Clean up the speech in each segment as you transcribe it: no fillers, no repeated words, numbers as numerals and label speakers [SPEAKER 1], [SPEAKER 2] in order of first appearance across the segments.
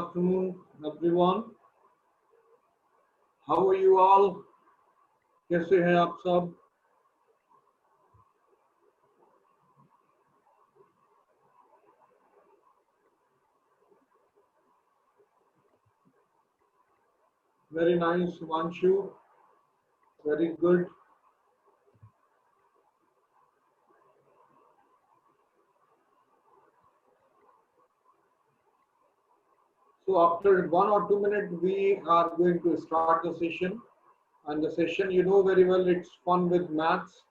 [SPEAKER 1] afternoon, everyone. How are you all? कैसे हैं आप सब? Very nice, Himanshu. Very good. So after 1 or 2 minutes, we are going to start the session. And the session, you know very well, it's fun with maths.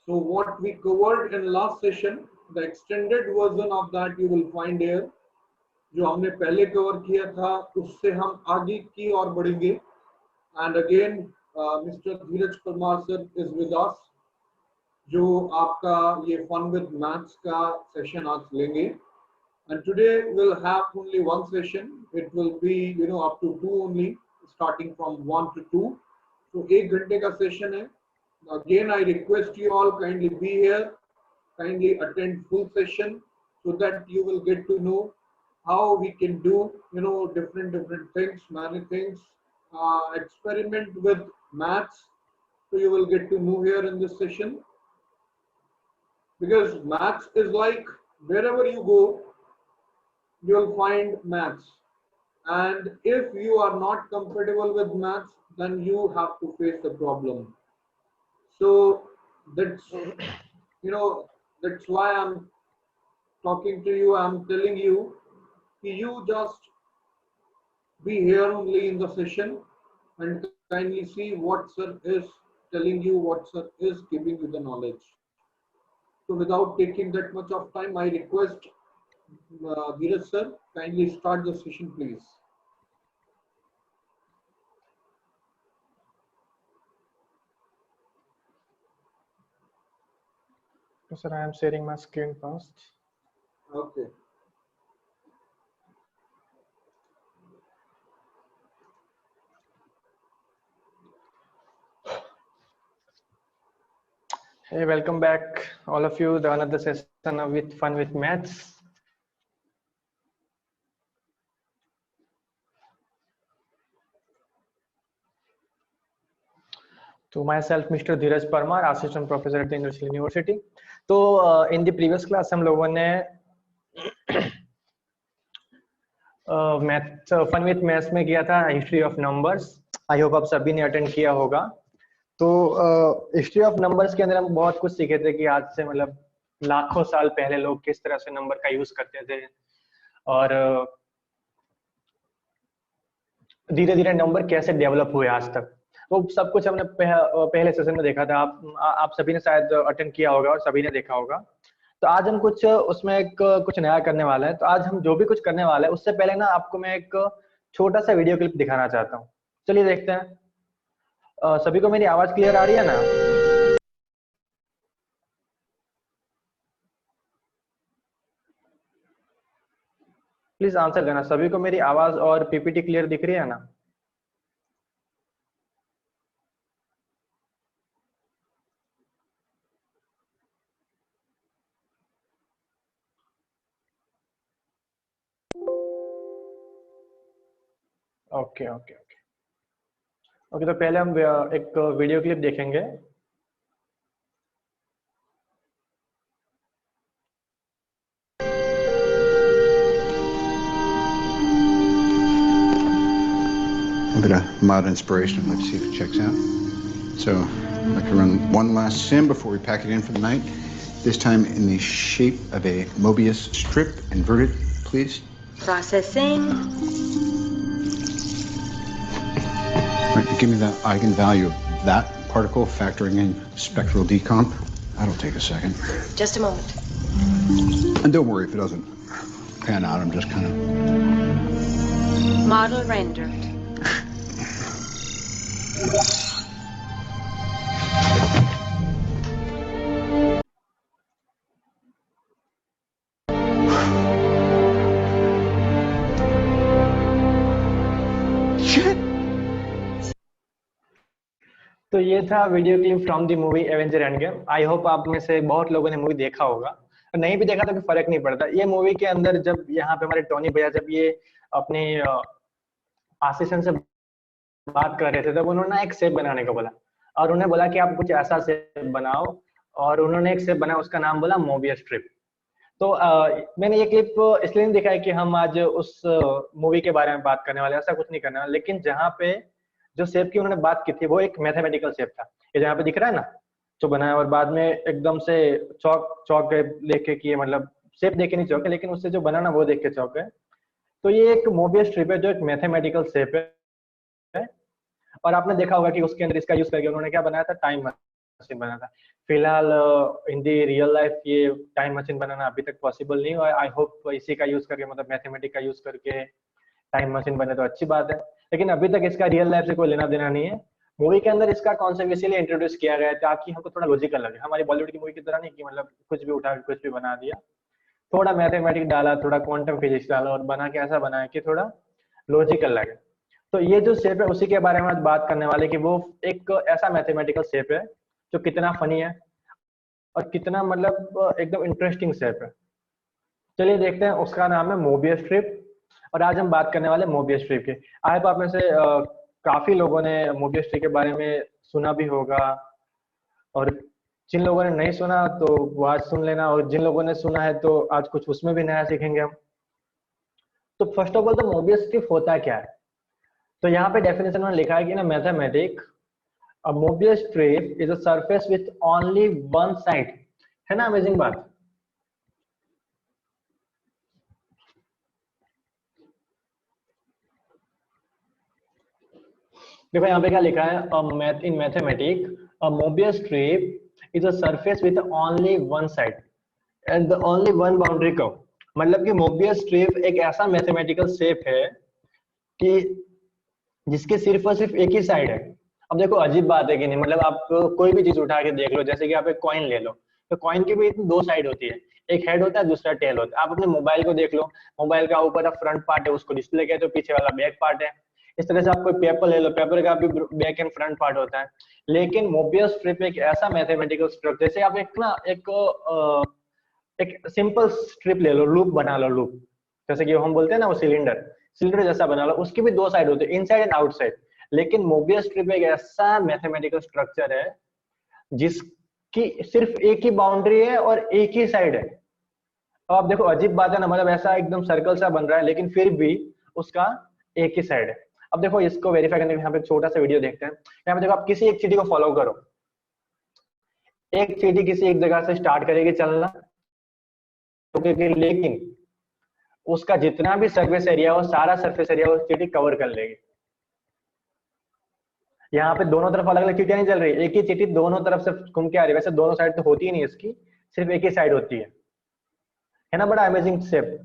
[SPEAKER 1] So what we covered in last session, the extended version of that you will find here. जो हमने पहले cover किया था उससे हम आगे की ओर बढ़ेंगे. And again, Mr. Dheeraj Parmar sir is with us, जो आपका ये fun with maths का session आज लेंगे. And today we'll have only one session. It will be, up to 2 only, starting from 1 to 2. So 1 घंटे का session है. Again, I request you all kindly be here, kindly attend full session, so that you will get to know how we can do, different things, many things. Experiment with maths, so you will get to know here in this session. Because maths is like wherever you go, you will find maths, and if you are not comfortable with maths, then you have to face the problem. So that's that's why I'm talking to you. I'm telling you, you just be here only in the session and kindly see what sir is telling you, what sir is giving you the knowledge. So without taking that much of time, I request Dheeraj sir, kindly start the session, please.
[SPEAKER 2] Sir, I am sharing my screen first.
[SPEAKER 1] Okay.
[SPEAKER 2] Hey, welcome back, all of you. The another session with fun with maths. To myself, Mr. Dheeraj Parmar, assistant professor at the Industrial University. तो in the previous class हम लोगों ने math fun with maths में किया था history of numbers. I hope आप सभी ने अटेंड किया होगा. तो हिस्ट्री ऑफ नंबर्स के अंदर हम बहुत कुछ सीखे थे कि आज से मतलब लाखों साल पहले लोग किस तरह से नंबर का यूज करते थे और धीरे धीरे नंबर कैसे डेवलप हुए आज तक. वो सब कुछ हमने पहले सेशन में देखा था. आप सभी ने शायद अटेंड किया होगा और सभी ने देखा होगा. तो आज हम कुछ उसमें कुछ नया करने वाले हैं. तो आज हम जो भी कुछ करने वाले हैं उससे पहले ना आपको मैं एक छोटा सा वीडियो क्लिप दिखाना चाहता हूँ. चलिए देखते हैं. सभी को मेरी आवाज क्लियर आ रही है ना? प्लीज आंसर देना. सभी को मेरी आवाज और पीपीटी क्लियर दिख रही है ना? Okay okay okay okay. तो पहले हम एक वीडियो क्लिप देखेंगे.
[SPEAKER 3] A bit of mild inspiration. Let's see if it checks out. So I'd like to run one last sim before we pack it in for the night. This time in the shape of a Mobius strip. Inverted, please.
[SPEAKER 4] Processing.
[SPEAKER 3] All right, give me the eigenvalue of that particle factoring in spectral decomp. That'll take a second.
[SPEAKER 4] Just a moment.
[SPEAKER 3] And don't worry if it doesn't pan out. I'm just kind of...
[SPEAKER 4] Model rendered.
[SPEAKER 2] तो ये था video clip from the movie Avenger end game. I hope आप में से बहुत लोगों ने movie देखा होगा. नहीं भी देखा तो कोई फर्क नहीं पड़ता. ये मूवी के अंदर जब यहाँ पे हमारे टोनी भैया जब ये अपने असिस्टेंट से बात कर रहे थे, तब उन्होंने एक शेप बनाने को बोला और उन्हें बोला कि आप कुछ ऐसा शेप बनाओ, और उन्होंने एक शेप बनाया, उसका नाम बोला मोबियस स्ट्रिप। तो मैंने ये क्लिप इसलिए नहीं दिखाया कि हम आज उस मूवी के बारे में बात करने वाले, ऐसा कुछ नहीं करना, लेकिन जहाँ पे जो शेप की उन्होंने बात की थी वो एक मैथमेटिकल शेप था। ये जहाँ पे दिख रहा है ना, जो बनाया और बाद में एकदम से चौक चौक लेके किए, मतलब शेप देख के नहीं चौके, लेकिन उससे जो बना ना वो देख के चौक है। तो ये एक मोबियस स्ट्रिप है जो एक मैथमेटिकल शेप है, और आपने देखा होगा कि उसके अंदर इसका यूज करके उन्होंने क्या बनाया था, टाइम मशीन बनाया था। फिलहाल इन दी रियल लाइफ ये टाइम मशीन बनाना अभी तक पॉसिबल नहीं हुआ। आई होप इसी का यूज करके, मतलब मैथमेटिक्स का यूज करके टाइम मशीन बने तो अच्छी बात है, लेकिन अभी तक इसका रियल लाइफ से कोई लेना देना नहीं है। मूवी के अंदर इसका कॉन्सेप्ट इसीलिए इंट्रोड्यूस किया गया है ताकि हमको थोड़ा लॉजिकल लगे, हमारी बॉलीवुड की मूवी की तरह नहीं कि मतलब कुछ भी उठा के कुछ भी बना दिया। थोड़ा मैथमेटिक्स डाला, थोड़ा क्वांटम फिजिक्स डाला और बना के ऐसा बनाया कि थोड़ा लॉजिकल लगे। तो ये जो शेप है उसी के बारे में आज बात करने वाले कि वो एक ऐसा मैथमेटिकल शेप है जो कितना फनी है और कितना मतलब एकदम इंटरेस्टिंग शेप है। चलिए देखते हैं, उसका नाम है मोबियस स्ट्रिप, और आज हम बात करने वाले मोबियस स्ट्रिप के। आई होप आप में से काफी लोगों ने मोबियस स्ट्रिप के बारे में सुना भी होगा, और जिन लोगों ने नहीं सुना तो वो आज सुन लेना, और जिन लोगों ने सुना है तो आज कुछ उसमें भी नया सीखेंगे हम। तो फर्स्ट ऑफ ऑल तो मोबियस स्ट्रिप होता क्या है, तो यहाँ पे डेफिनेशन में लिखा है कि ना mathematic a Mobius strip is a surface with only one side, है ना, अमेजिंग बात। देखो यहाँ पे क्या लिखा है, in mathematics a Mobius strip is a surface with only one side and the only one boundary curve। मतलब कि मोबियस स्ट्रिप एक ऐसा मैथमेटिकल शेप है कि जिसके सिर्फ और सिर्फ एक ही साइड है। अब देखो अजीब बात है कि नहीं, मतलब आप कोई भी चीज उठा के देख लो, जैसे कि आप एक कॉइन ले लो, तो कॉइन की भी दो साइड होती है, एक हेड होता है दूसरा टेल होता है। आप अपने मोबाइल को देख लो, मोबाइल का ऊपर का फ्रंट पार्ट है उसको डिस्प्ले कहते हो, पीछे वाला बैक पार्ट है। इस तरह से आप कोई पेपर ले लो, पेपर का भी बैक एंड फ्रंट पार्ट होता है। लेकिन मोबियस स्ट्रिप एक ऐसा मैथमेटिकल स्ट्रक्चर, जैसे आप एक ना एक सिंपल स्ट्रिप ले लो, लूप बना लो, लूप जैसे कि हम बोलते हैं ना वो सिलेंडर, सिलेंडर जैसा बना लो, उसकी भी दो साइड होती है, इनसाइड एंड आउटसाइड। लेकिन मोबियस स्ट्रिप एक ऐसा मैथमेटिकल स्ट्रक्चर है जिसकी सिर्फ एक ही बाउंड्री है और एक ही साइड है। अब आप देखो अजीब बात है ना, मतलब ऐसा एकदम सर्कल सा बन रहा है लेकिन फिर भी उसका एक ही साइड है। अब देखो इसको वेरीफाई करने के लिए यहाँ पे छोटा सा वीडियो देखते हैं। यहाँ पे देखो, आप किसी एक चीटी को फॉलो करो, एक चीटी किसी एक जगह से स्टार्ट करेगी चलना, लेकिन उसका जितना भी सरफेस एरिया हो, सारा सरफेस एरिया वो चीटी कवर कर लेगी। यहाँ पे दोनों तरफ अलग अलग चीटियां नहीं चल रही, एक ही चीटी दोनों तरफ से घूम के आ रही है। वैसे दोनों साइड तो होती ही नहीं इसकी, सिर्फ एक ही साइड होती है ना। बड़ा अमेजिंग शेप।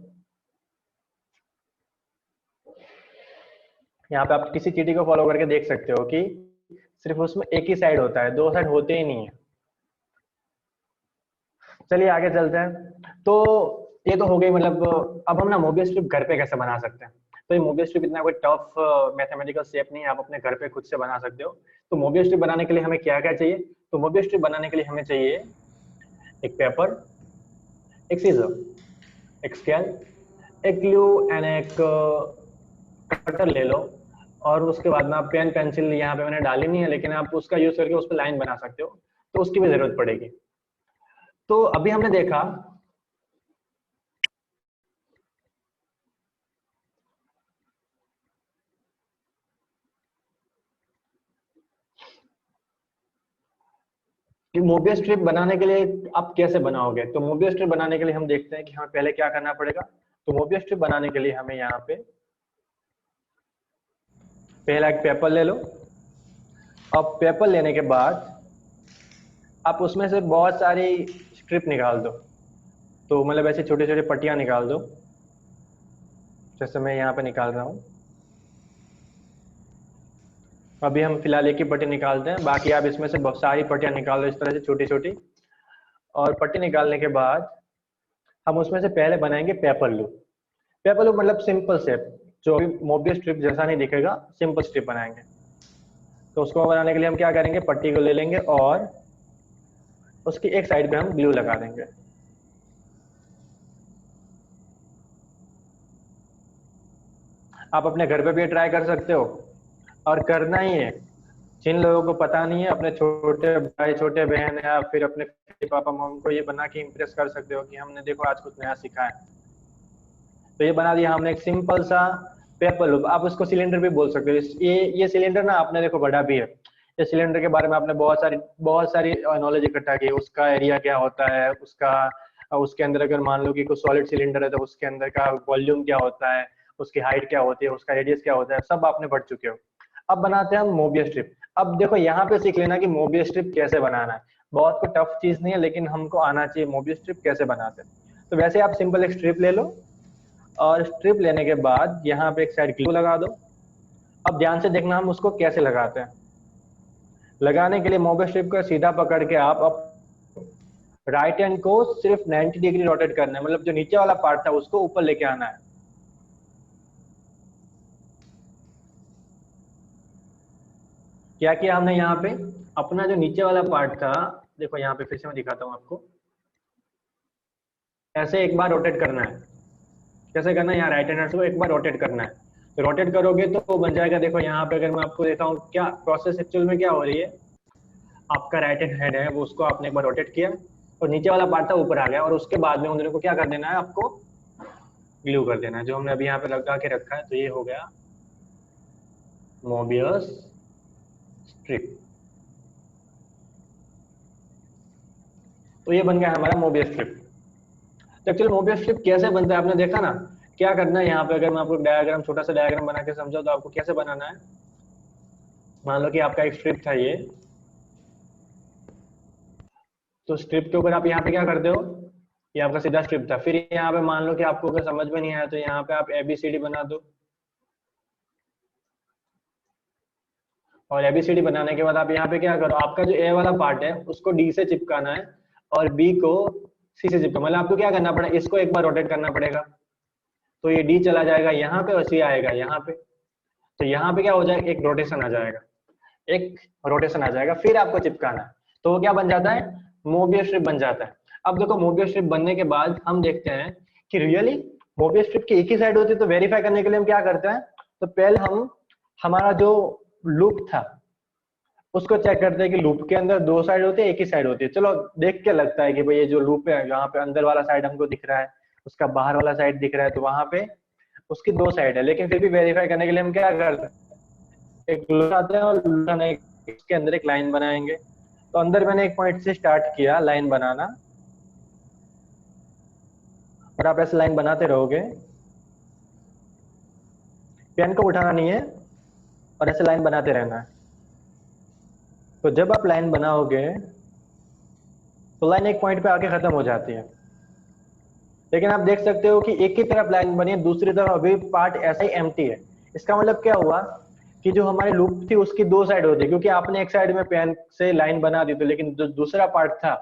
[SPEAKER 2] यहाँ पे आप किसी चीटी को फॉलो करके देख सकते हो कि सिर्फ उसमें एक ही साइड होता है, दो साइड होते ही नहीं है। चलिए आगे चलते हैं। तो ये तो हो गई, मतलब अब हम ना मोबियस स्ट्रिप घर पे कैसे बना सकते हैं। तो ये मोबियस स्ट्रिप इतना कोई टफ मैथमेटिकल शेप नहीं है, आप अपने घर पे खुद से बना सकते हो। तो मोबियस स्ट्रिप बनाने के लिए हमें क्या क्या चाहिए, तो मोबियस स्ट्रिप बनाने के लिए हमें चाहिए एक पेपर, एक सीजर, एक स्केल, एक ग्लू एंड एक कटर ले लो। और उसके बाद में आप पेन पेंसिल, यहाँ पे मैंने डाली नहीं है लेकिन आप उसका यूज करके उस पर लाइन बना सकते हो, तो उसकी भी जरूरत पड़ेगी। तो अभी हमने देखा कि मोबियस स्ट्रिप बनाने के लिए आप कैसे बनाओगे। तो मोबियस स्ट्रिप बनाने के लिए हम देखते हैं कि हमें पहले क्या करना पड़ेगा। तो मोबियस स्ट्रिप बनाने के लिए हमें यहाँ पे पहला एक पेपर ले लो। अब पेपर लेने के बाद आप उसमें से बहुत सारी स्ट्रिप निकाल दो, तो मतलब ऐसे छोटे छोटे पट्टियां निकाल दो, जैसे मैं यहाँ पे निकाल रहा हूँ। अभी हम फिलहाल एक ही पट्टी निकालते हैं, बाकी आप इसमें से बहुत सारी पट्टियां निकाल दो इस तरह से छोटी छोटी। और पट्टी निकालने के बाद हम उसमें से पहले बनाएंगे पेपर लूप। पेपर लूप मतलब सिंपल शेप, जो अभी मोबियस स्ट्रिप जैसा नहीं दिखेगा, सिंपल स्ट्रिप बनाएंगे। तो उसको बनाने के लिए हम क्या करेंगे, पट्टी को ले लेंगे और उसकी एक साइड पे हम ग्लू लगा देंगे। आप अपने घर पे भी ट्राई कर सकते हो, और करना ही है। जिन लोगों को पता नहीं है, अपने छोटे भाई छोटे बहन या फिर अपने पापा मम्मी को ये बना के इम्प्रेस कर सकते हो कि हमने देखो आज कुछ नया सीखा है। तो ये बना दिया हमने एक सिंपल सा पेपर लूप, आप उसको सिलेंडर भी बोल सकते हो। ये सिलेंडर ना आपने देखो बड़ा भी है, ये सिलेंडर के बारे में आपने बहुत सारी नॉलेज इकट्ठा की, उसका एरिया क्या होता है, उसके अंदर अगर मान लो कि कोई सॉलिड सिलेंडर है तो उसके अंदर का वॉल्यूम क्या होता है, उसकी हाइट क्या होती है, उसका रेडियस क्या होता है, सब आपने पढ़ चुके हो। अब बनाते हैं हम मोबियस स्ट्रिप। अब देखो यहाँ पे सीख लेना कि मोबियस स्ट्रिप कैसे बनाना है, बहुत कोई टफ चीज नहीं है, लेकिन हमको आना चाहिए मोबियस स्ट्रिप कैसे बनाते हैं। तो वैसे आप सिंपल एक स्ट्रिप ले लो, और स्ट्रिप लेने के बाद यहाँ पे एक साइड ग्लू लगा दो। अब ध्यान से देखना हम उसको कैसे लगाते हैं। लगाने के लिए मोबियस स्ट्रिप को सीधा पकड़ के आप राइट हैंड को सिर्फ 90 डिग्री रोटेट करना है, मतलब जो नीचे वाला पार्ट था उसको ऊपर लेके आना है। क्या किया हमने यहाँ पे, अपना जो नीचे वाला पार्ट था, देखो यहाँ पे फिर से मैं दिखाता हूँ आपको, ऐसे एक बार रोटेट करना है। कैसे करना है, यहाँ राइट हैंड को एक बार रोटेट करना है। तो रोटेट करोगे तो बन जाएगा, देखो यहाँ पे अगर मैं आपको दिखाऊं क्या प्रोसेस एक्चुअल में क्या हो रही है, आपका राइट हैंड है वो उसको आपने एक बार रोटेट किया और नीचे वाला पार्ट था ऊपर आ गया, और उसके बाद में उन दोनों को क्या कर देना है, आपको ग्लू कर देना है, जो हमने अभी यहाँ पे लगा के रखा है। तो ये हो गया मोबियस स्ट्रिप। तो ये बन गया हमारा मोबियस स्ट्रिप। तो एक्चुअली मोबियस स्ट्रिप कैसे बनता है आपने देखा ना, क्या करना है यहाँ पे, अगर मैं आपको डायग्राम छोटा सा डायग्राम बना के समझाऊं तो आपको कैसे बनाना है। मान लो कि आपका एक स्ट्रिप था ये, तो स्ट्रिप के ऊपर आप यहाँ पे क्या करते हो, ये आपका सीधा स्ट्रिप था। फिर यहाँ पे मान लो कि आपको अगर समझ में नहीं आया तो यहाँ पे आप ABCD बना दो, और ABCD बनाने के बाद आप यहाँ पे क्या करो, आपका जो A वाला पार्ट है उसको D से चिपकाना है और B को C से चिपका, मतलब आपको क्या करना पड़ेगा, इसको एक बार रोटेट करना पड़ेगा। तो ये D चला जाएगा यहाँ पे और C आएगा यहाँ पे। तो यहाँ पे क्या हो जाएगा, एक रोटेशन आ जाएगा, एक रोटेशन आ जाएगा, फिर आपको चिपकाना है। तो वो क्या बन जाता है, मोबियस स्ट्रिप बन जाता है। अब देखो मोबियस स्ट्रिप बनने के बाद हम देखते हैं कि रियली मोबियस स्ट्रिप की एक ही साइड होती है। तो वेरीफाई करने के लिए हम क्या करते हैं, तो पहले हम हमारा जो लूप था उसको चेक करते हैं कि लूप के अंदर दो साइड होती है एक ही साइड होती है। चलो देख के लगता है कि भाई ये जो लूप है यहाँ पे अंदर वाला साइड हमको दिख रहा है, उसका बाहर वाला साइड दिख रहा है, तो वहां पे उसकी दो साइड है। लेकिन फिर भी वेरीफाई करने के लिए हम क्या करते हैं, एक लूप आते हैं और इसके अंदर एक लाइन बनाएंगे। तो अंदर मैंने एक पॉइंट से स्टार्ट किया लाइन बनाना, और आप ऐसे लाइन बनाते रहोगे, पेन को उठाना नहीं है और ऐसे लाइन बनाते रहना है। तो जब आप लाइन बनाओगे तो लाइन एक पॉइंट पे आके खत्म हो जाती है। लेकिन आप देख सकते हो कि एक ही तरफ लाइन बनी है, दूसरी तरफ अभी पार्ट ऐसा ही एम्प्टी है। इसका मतलब क्या हुआ कि जो हमारी लूप थी उसकी दो साइड होती है, क्योंकि आपने एक साइड में पेन से लाइन बना दी थी, लेकिन जो दूसरा पार्ट था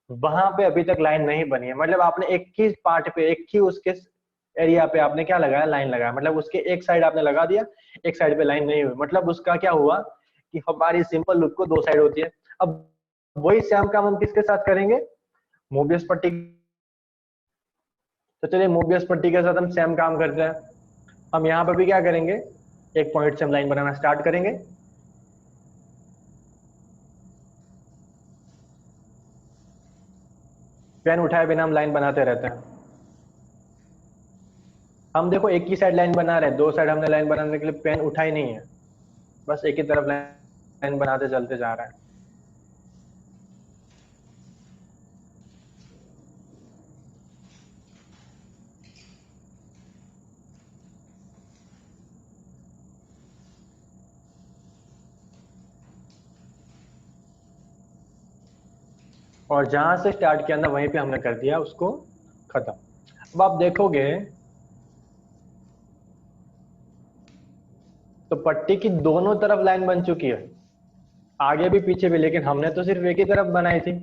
[SPEAKER 2] वहां पे अभी तक लाइन नहीं बनी है। मतलब आपने एक ही पार्ट पे, एक ही उसके एरिया पे आपने क्या लगाया, लाइन लगाया। मतलब उसके एक साइड आपने लगा दिया, एक साइड पे लाइन नहीं हुई। मतलब उसका क्या हुआ कि हमारी सिंपल लूप को दो साइड होती है। अब वही सेम काम हम किसके साथ करेंगे, मोबियस पट्टी। तो चलिए मोबियस पट्टी के साथ हम सेम काम करते हैं। हम यहाँ पर भी क्या करेंगे, एक पॉइंट से हम लाइन बनाना स्टार्ट करेंगे। पेन उठाए बिना हम लाइन बनाते रहते हैं। हम देखो एक ही साइड लाइन बना रहे हैं, दो साइड हमने लाइन बनाने के लिए पेन उठा ही नहीं है, बस एक ही तरफ लाइन बनाते चलते जा रहा है। और जहां से स्टार्ट किया ना वहीं पे हमने कर दिया उसको खत्म। अब आप देखोगे तो पट्टी की दोनों तरफ लाइन बन चुकी है, आगे भी पीछे भी। लेकिन हमने तो सिर्फ एक ही तरफ बनाई थी,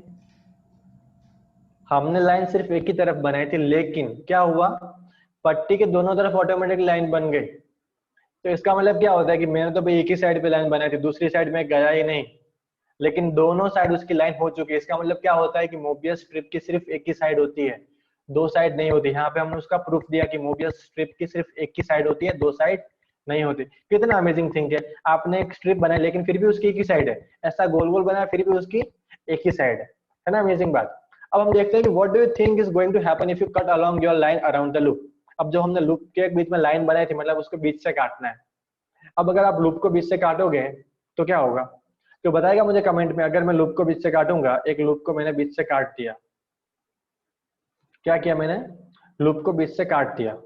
[SPEAKER 2] हमने लाइन सिर्फ एक ही तरफ बनाई थी। लेकिन क्या हुआ, पट्टी के दोनों तरफ ऑटोमेटिक लाइन बन गई। तो इसका मतलब क्या होता है कि मैंने तो भाई एक ही साइड पे लाइन बनाई थी, दूसरी साइड में गया ही नहीं, लेकिन दोनों साइड उसकी लाइन हो चुकी है। इसका मतलब क्या होता है कि मोबियस स्ट्रिप की सिर्फ एक ही साइड होती है, दो साइड नहीं होती। यहाँ पे हमने उसका प्रूफ दिया कि मोबियस स्ट्रिप की सिर्फ एक ही साइड होती है, दो साइड नहीं होती। कितना अमेजिंग थिंग है, आपने एक स्ट्रिप बनाई लेकिन फिर भी उसकी एक ही साइड है, ऐसा गोल गोल बनाया फिर भी उसकी एक ही साइड है ना, अमेजिंग बात। अब हम देखते हैं कि what do you think is going to happen if you cut along your line around the loop. अब जो हमने लूप के बीच में लाइन बनाई थी, मतलब उसको बीच से काटना है। अब अगर आप लूप को बीच से काटोगे तो क्या होगा, तो बताएगा मुझे कमेंट में। अगर मैं लूप को बीच से काटूंगा, एक लूप को मैंने बीच से काट दिया, क्या किया मैंने, लूप को बीच से काट दिया।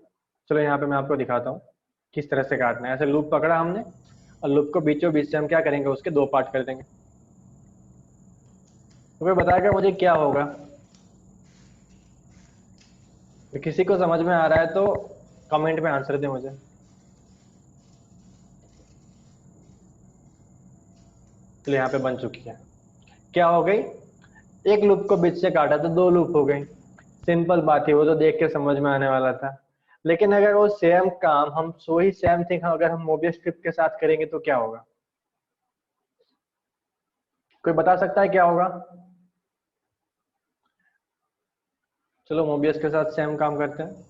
[SPEAKER 2] चलो यहाँ पे मैं आपको दिखाता हूँ किस तरह से काटना है। ऐसे लूप पकड़ा हमने और लूप को बीचों बीच से हम क्या करेंगे, उसके दो पार्ट कर देंगे। तो फिर बताएगा मुझे क्या होगा। तो किसी को समझ में आ रहा है तो कमेंट में आंसर दे मुझे। चलो यहाँ पे बन चुकी है, क्या हो गई, एक लूप को बीच से काटा तो दो लूप हो गई। सिंपल बात है, वो तो देख के समझ में आने वाला था। लेकिन अगर वो सेम काम हम वही सेम थिंग अगर हम मोबियस स्ट्रिप के साथ करेंगे तो क्या होगा, कोई बता सकता है क्या होगा। चलो मोबियस के साथ सेम काम करते हैं।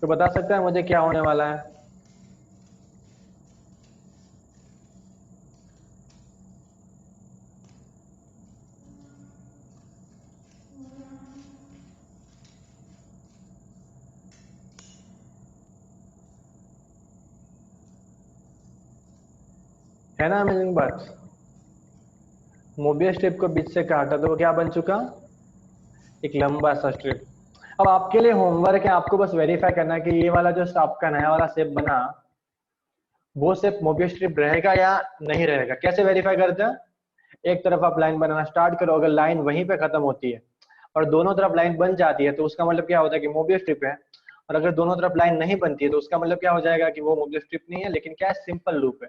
[SPEAKER 2] तो बता सकता है मुझे क्या होने वाला है। है ना अमेजिंग बात, मोबियस स्ट्रिप को बीच से काटा तो वो क्या बन चुका, एक लंबा सा स्ट्रिप। अब आपके लिए होमवर्क है, आपको बस वेरीफाई करना है कि ये वाला जो आपका नया वाला शेप बना, वो शेप मोबियस स्ट्रिप रहेगा या नहीं रहेगा। कैसे वेरीफाई करते हैं, एक तरफ आप लाइन बनाना स्टार्ट करो, अगर लाइन वहीं पे खत्म होती है और दोनों तरफ लाइन बन जाती है तो उसका मतलब क्या होता है कि मोबियस स्ट्रिप है। और अगर दोनों तरफ लाइन नहीं बनती है तो उसका मतलब क्या हो जाएगा कि वो मोबियस स्ट्रिप नहीं है, लेकिन क्या है, सिंपल लूप है।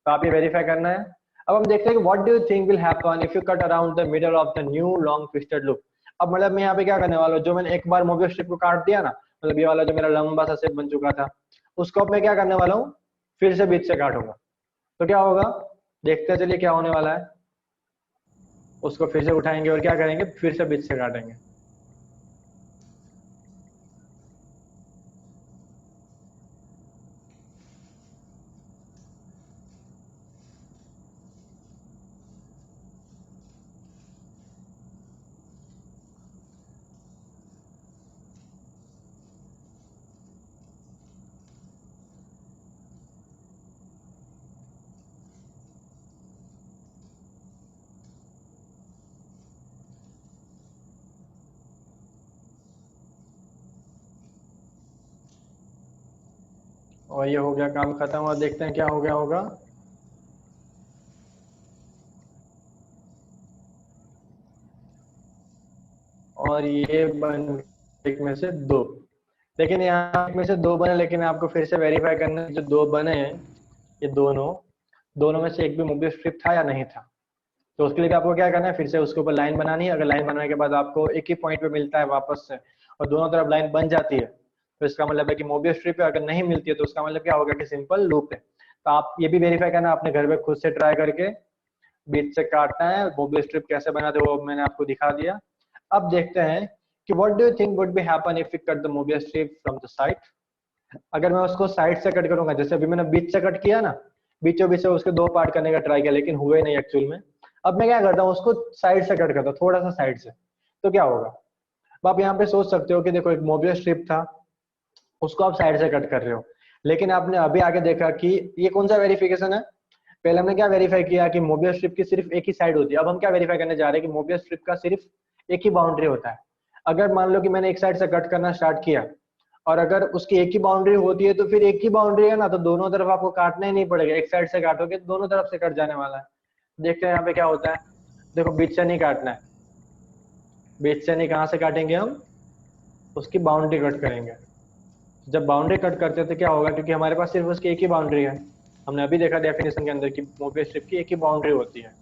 [SPEAKER 2] तो आप ये वेरीफाई करना है। अब हम देखते हैं कि what do you think will happen if you cut around the middle of the new long twisted loop. अब मतलब मैं यहाँ पे क्या करने वाला हूँ, जो मैंने एक बार मोबियस स्ट्रिप को काट दिया ना, मतलब ये वाला जो मेरा लंबा सा शेप बन चुका था, उसको अब मैं क्या करने वाला हूँ, फिर से बीच से काटूंगा। तो क्या होगा, देखते चलिए क्या होने वाला है। उसको फिर से उठाएंगे और क्या करेंगे, फिर से बीच से काटेंगे। और ये हो गया काम खत्म, और देखते हैं क्या हो गया होगा। और ये बन एक में से दो, लेकिन यहाँ एक में से दो बने, लेकिन आपको फिर से वेरीफाई करना है जो दो बने हैं, ये दोनों दोनों में से एक भी मोबियस स्ट्रिप था या नहीं था। तो उसके लिए भी आपको क्या करना है, फिर से उसके ऊपर लाइन बनानी है। अगर लाइन बनाने के बाद आपको एक ही पॉइंट पे मिलता है वापस से और दोनों तरफ लाइन बन जाती है, तो इसका मतलब है कि मोबियस स्ट्रिप है। अगर नहीं मिलती है तो उसका मतलब क्या होगा कि सिंपल लूप है। तो आप ये भी वेरीफाई करना अपने घर में खुद से ट्राई करके, बीच से काटना है। मोबियस स्ट्रिप कैसे बनाते हो वो मैंने आपको दिखा दिया। अब देखते हैं कि what do you think would be happen if you cut the Mobius strip from the side. अगर मैं उसको साइड से कट करूंगा, जैसे अभी मैंने बीच से कट किया ना, बीचों बीच से उसके दो पार्ट करने का ट्राई किया लेकिन हुए नहीं एक्चुअल में। अब मैं क्या करता हूँ, उसको साइड से कट करता हूँ, थोड़ा सा साइड से, तो क्या होगा। अब आप यहाँ पे सोच सकते हो कि देखो एक मोबियस स्ट्रिप था, उसको आप साइड से कट कर रहे हो, लेकिन आपने अभी आगे देखा कि ये कौन सा वेरिफिकेशन है। पहले हमने क्या वेरीफाई किया कि मोबियस स्ट्रिप की सिर्फ एक ही साइड होती है। अब हम क्या वेरीफाई करने जा रहे हैं कि मोबियस स्ट्रिप का सिर्फ एक ही बाउंड्री होता है। अगर मान लो कि मैंने एक साइड से कट करना स्टार्ट किया और अगर उसकी एक ही बाउंड्री होती है तो फिर एक ही बाउंड्री है ना, तो दोनों तरफ आपको काटना ही नहीं पड़ेगा। एक साइड से काटोगे तो दोनों तरफ से कट जाने वाला है। देखते हैं यहाँ पे क्या होता है। देखो बीच से नहीं काटना है, बीच से नहीं, कहाँ से काटेंगे हम, उसकी बाउंड्री कट करेंगे। जब बाउंड्री कट करते हैं तो क्या होगा, क्योंकि हमारे पास सिर्फ उसकी एक ही बाउंड्री है, हमने अभी देखा डेफिनेशन के अंदर कि मोबियस स्ट्रिप की एक ही बाउंड्री होती है।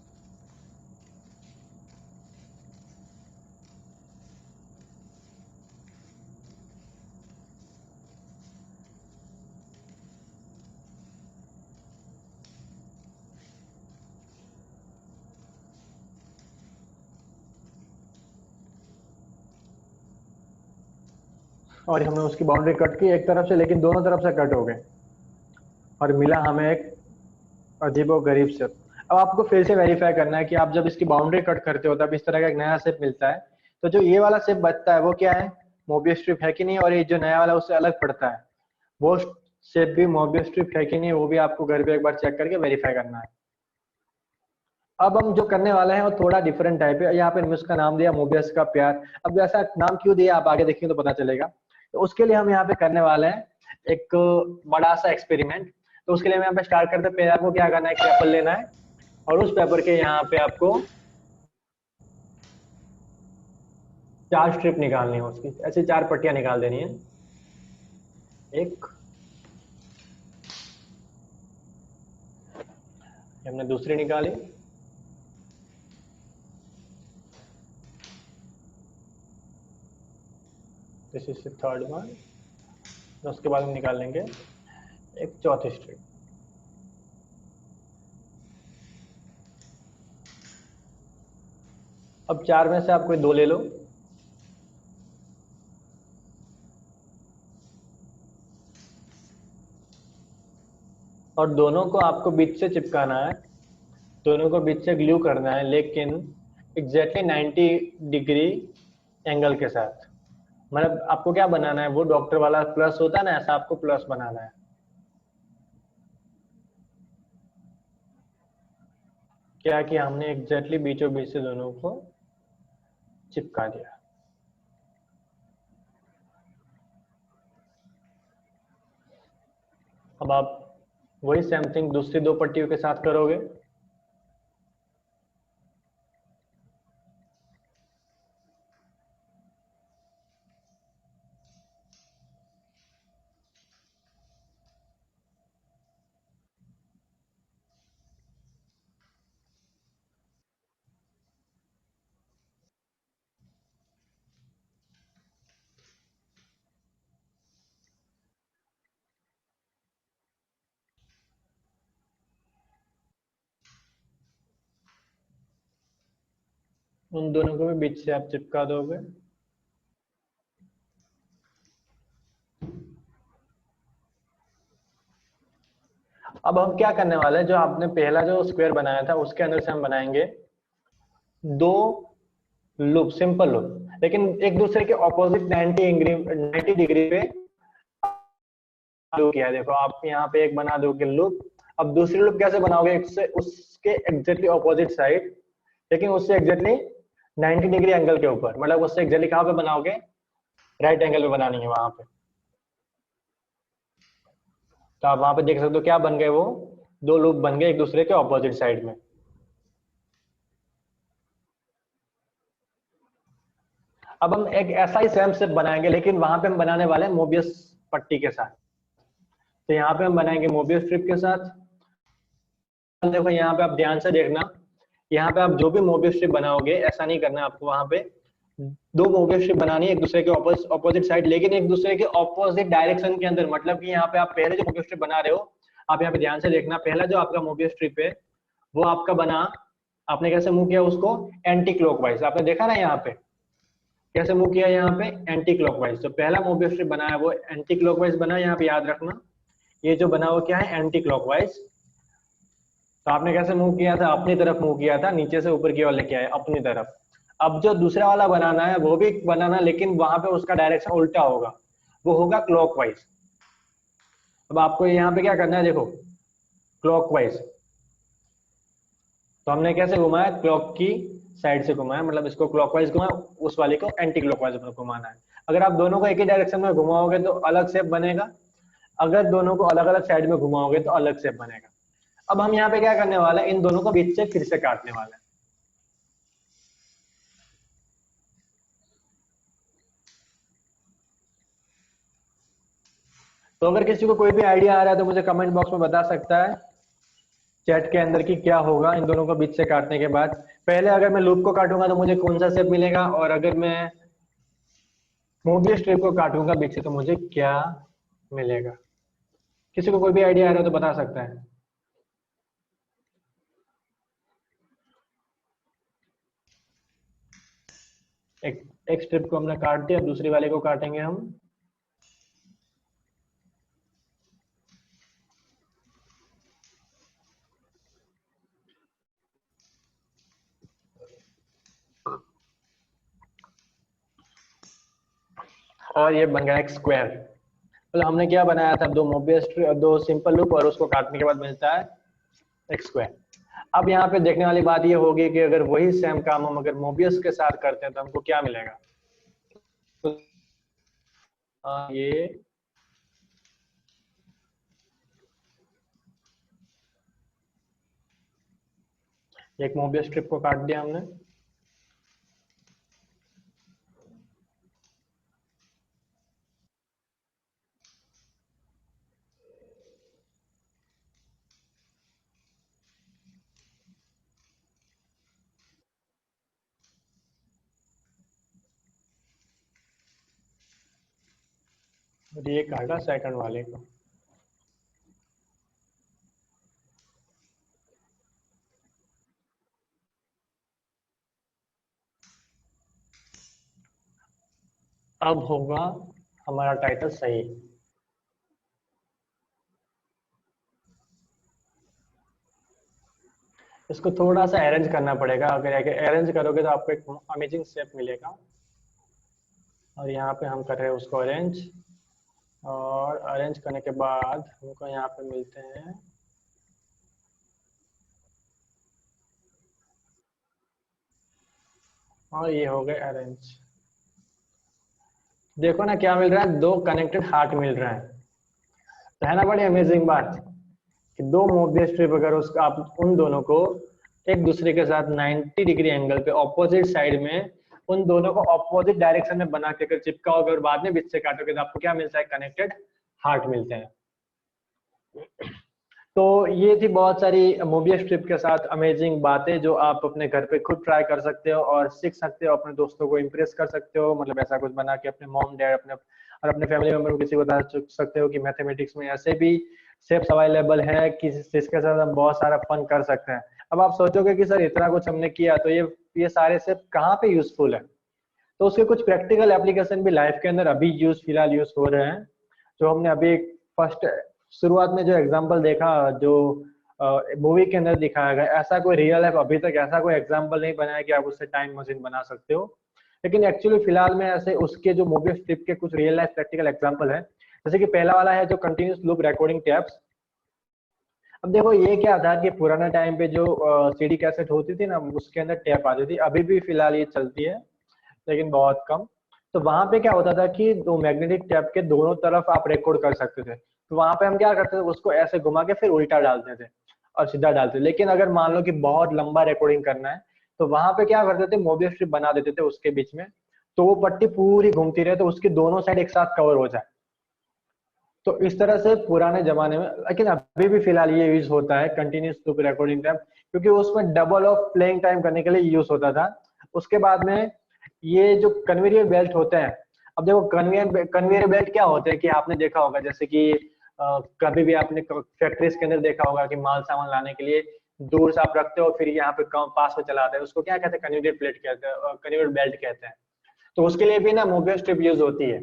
[SPEAKER 2] और हमने उसकी बाउंड्री कट की एक तरफ से, लेकिन दोनों तरफ से कट हो गए और मिला हमें एक अजीबोगरीब शेप। अब आपको फिर से वेरीफाई करना है कि आप जब इसकी बाउंड्री कट करते हो तब इस तरह का एक नया शेप मिलता है। तो जो ये वाला शेप बचता है वो क्या है, मोबियस स्ट्रिप है कि नहीं, और ये जो नया वाला उससे अलग पड़ता है वो शेप भी मोबियस स्ट्रिप है कि नहीं, वो भी आपको घर पे एक बार चेक करके वेरीफाई करना है। अब हम जो करने वाले हैं वो थोड़ा डिफरेंट टाइप है। यहाँ पे हमने उसका नाम दिया मोबियस का प्यार। अब ऐसा नाम क्यों दिया आप आगे देखेंगे तो पता चलेगा। तो उसके लिए हम यहाँ पे करने वाले हैं एक बड़ा सा एक्सपेरिमेंट। तो उसके लिए हम यहाँ पे स्टार्ट करते हैं। पहले आपको क्या करना है, एक पेपर लेना है और उस पेपर के यहाँ पे आपको 4 स्ट्रिप निकालनी है, उसकी ऐसे 4 पट्टियां निकाल देनी है। एक, हमने दूसरी निकाली, this is the third one. उसके बाद हम निकाल लेंगे एक चौथी स्ट्रिप। अब 4 में से आप कोई 2 ले लो। और दोनों को आपको बीच से चिपकाना है, दोनों को बीच से ग्लू करना है, लेकिन एग्जैक्टली 90 डिग्री एंगल के साथ। मतलब आपको क्या बनाना है, वो डॉक्टर वाला प्लस होता है ना, ऐसा आपको प्लस बनाना है। क्या कि हमने एग्जैक्टली बीचों बीच से दोनों को चिपका दिया। अब आप वही सेम थिंग दूसरी 2 पट्टियों के साथ करोगे। उन दोनों को भी बीच से आप चिपका दोगे। अब हम क्या करने वाले हैं, जो आपने पहला जो स्क्वायर बनाया था उसके अंदर से हम बनाएंगे 2 लूप, सिंपल लूप, लेकिन एक दूसरे के ऑपोजिट 90 डिग्री पे किया है। देखो आप यहाँ पे एक बना दोगे लूप। अब दूसरी लूप कैसे बनाओगे, उसके एग्जैक्टली ऑपोजिट साइड, लेकिन उससे एग्जैक्टली 90 डिग्री एंगल के ऊपर। मतलब उससे एग्जैक्टली कहाँ पे बनाओगे, राइट एंगल पे बनानी है वहां पे। तो आप वहां पे देख सकते हो क्या बन गए, वो 2 लूप बन गए एक दूसरे के ऑपोजिट साइड में। अब हम एक ऐसा ही सेम शेप बनाएंगे, लेकिन वहां पे हम बनाने वाले हैं मोबियस पट्टी के साथ। तो यहाँ पे हम बनाएंगे मोबियस स्ट्रिप के साथ। देखो यहाँ पे आप ध्यान से देखना, यहाँ पे आप जो भी मोबियस स्ट्रिप बनाओगे ऐसा नहीं करना आपको। वहां पे 2 मोबियस स्ट्रिप बनानी है एक दूसरे के ऑपोजिट साइड, लेकिन एक दूसरे के ऑपोजिट डायरेक्शन के अंदर। मतलब कि यहाँ पे आप पहले जो मोबियस स्ट्रिप बना रहे हो, आप यहाँ पे ध्यान से देखना, पहला जो आपका मोबियस स्ट्रिप है वो आपका बना, आपने कैसे मूव किया उसको, एंटी क्लॉकवाइज। आपने देखा ना यहाँ पे कैसे मूव किया, यहाँ पे एंटी क्लॉकवाइज। तो पहला मोबियस स्ट्रिप बना है वो एंटी क्लॉकवाइज बना, यहाँ पे याद रखना। ये जो बना वो क्या है, एंटी क्लॉकवाइज। तो आपने कैसे मूव किया था, अपनी तरफ मूव किया था, नीचे से ऊपर की ओर लेके आए अपनी तरफ। अब जो दूसरा वाला बनाना है वो भी बनाना, लेकिन वहां पे उसका डायरेक्शन उल्टा होगा, वो होगा क्लॉकवाइज। अब आपको यहाँ पे क्या करना है, देखो क्लॉकवाइज। तो हमने कैसे घुमाया, क्लॉक की साइड से घुमाया, मतलब इसको क्लॉकवाइज घुमाया, उस वाले को एंटी क्लॉकवाइज घुमाना है। अगर आप दोनों को एक ही डायरेक्शन में घुमाओगे तो अलग शेप बनेगा, अगर दोनों को अलग अलग साइड में घुमाओगे तो अलग शेप बनेगा। अब हम यहाँ पे क्या करने वाले हैं, इन दोनों को बीच से फिर से काटने वाले हैं। तो अगर किसी को कोई भी आइडिया आ रहा है तो मुझे कमेंट बॉक्स में बता सकता है चैट के अंदर की क्या होगा इन दोनों को बीच से काटने के बाद। पहले अगर मैं लूप को काटूंगा तो मुझे कौन सा शेप मिलेगा, और अगर मैं मोबियस स्ट्रिप को काटूंगा बीच से तो मुझे क्या मिलेगा। किसी को कोई भी आइडिया आ रहा है तो बता सकता है। एक स्ट्रिप को हमने काट दिया, दूसरी वाले को काटेंगे हम। और ये बन गया एक स्क्वायर। मतलब हमने क्या बनाया था, दो सिंपल लूप और उसको काटने के बाद मिलता है एक स्क्वायर। अब यहाँ पे देखने वाली बात ये होगी कि अगर वही सेम काम हम अगर मोबियस के साथ करते हैं तो हमको क्या मिलेगा। तो ये एक मोबियस स्ट्रिप को काट दिया हमने। और ये काटा सेकंड वाले को। अब होगा हमारा टाइटल सही। इसको थोड़ा सा अरेंज करना पड़ेगा, अगर अरेंज करोगे तो आपको एक अमेजिंग शेप मिलेगा। और यहाँ पे हम कर रहे हैं उसको अरेंज, और अरेंज करने के बाद हमको यहाँ पे मिलते हैं और ये हो गए अरेंज। देखो ना क्या मिल रहा है, दो कनेक्टेड हार्ट मिल रहा है। तो है ना बड़ी अमेजिंग बात कि दो मोबियस स्ट्रिप अगर उसका आप उन दोनों को एक दूसरे के साथ 90 डिग्री एंगल पे ऑपोजिट साइड में उन दोनों को ऑपोजिट डायरेक्शन में बना के अगर चिपकाओगे और बाद में बीच से काटोगे तो आपको क्या मिलता है, कनेक्टेड हार्ट मिलते हैं। तो ये थी बहुत सारी मोबियस स्ट्रिप के साथ अमेजिंग बातें जो आप अपने घर पे खुद ट्राई कर सकते हो और सीख सकते हो, अपने दोस्तों को इम्प्रेस कर सकते हो। मतलब ऐसा कुछ बना के अपने मॉम डैड अपने फैमिली मेंबर को किसी को बता सकते हो कि मैथमेटिक्स में ऐसे भी शेप्स अवेलेबल है कि जिसके साथ हम बहुत सारा फन कर सकते हैं। अब आप सोचोगे कि सर इतना कुछ हमने किया तो ये सारे शेप कहाँ पे यूजफुल है, तो उसके कुछ प्रैक्टिकल एप्लीकेशन भी लाइफ के अंदर अभी फिलहाल यूज हो रहे हैं। जो हमने अभी फर्स्ट शुरुआत में जो एग्जांपल देखा जो मूवी के अंदर दिखाया गया, ऐसा कोई रियल लाइफ अभी तक ऐसा कोई एग्जांपल नहीं बनाया कि आप उससे टाइम मशीन बना सकते हो। लेकिन एक्चुअली फिलहाल में ऐसे उसके जो मोबियस स्ट्रिप के कुछ रियल लाइफ प्रैक्टिकल एग्जांपल है। जैसे कि पहला वाला है जो कंटिन्यूस लूप रिकॉर्डिंग टैप्स। अब देखो ये क्या था कि पुराना टाइम पे जो सीडी कैसेट होती थी ना उसके अंदर टैप आती थी, अभी भी फिलहाल ये चलती है लेकिन बहुत कम। तो वहां पे क्या होता था कि दो मैग्नेटिक टैप के दोनों तरफ आप रिकॉर्ड कर सकते थे। तो वहां पे हम क्या करते थे, उसको ऐसे घुमा के फिर उल्टा डालते थे और सीधा डालते थे। लेकिन अगर मान लो कि बहुत लंबा रिकॉर्डिंग करना है तो वहां पे क्या करते थे, मोबियस स्ट्रिप बना देते थे उसके बीच में, तो वो पट्टी पूरी घूमती रहे तो उसकी दोनों साइड एक साथ कवर हो जाए। तो इस तरह से पुराने जमाने में, लेकिन अभी भी फिलहाल ये यूज होता है कंटिन्यूस लूप रिकॉर्डिंग टाइम, क्योंकि उसमें डबल ऑफ प्लेइंग टाइम करने के लिए यूज होता था। उसके बाद में ये जो कन्वेयर बेल्ट होते हैं, अब देखो कन्वेयर बेल्ट क्या होते हैं कि आपने देखा होगा, जैसे कि कभी भी आपने फैक्ट्रीज के अंदर देखा होगा कि माल सामान लाने के लिए दूर से आप रखते हो फिर यहाँ पे पास में चलाते हैं, उसको क्या कहते हैं, कन्वेयर प्लेट कहते हैं, कन्वेयर बेल्ट कहते हैं। तो उसके लिए भी ना मोबियस स्ट्रिप यूज होती है।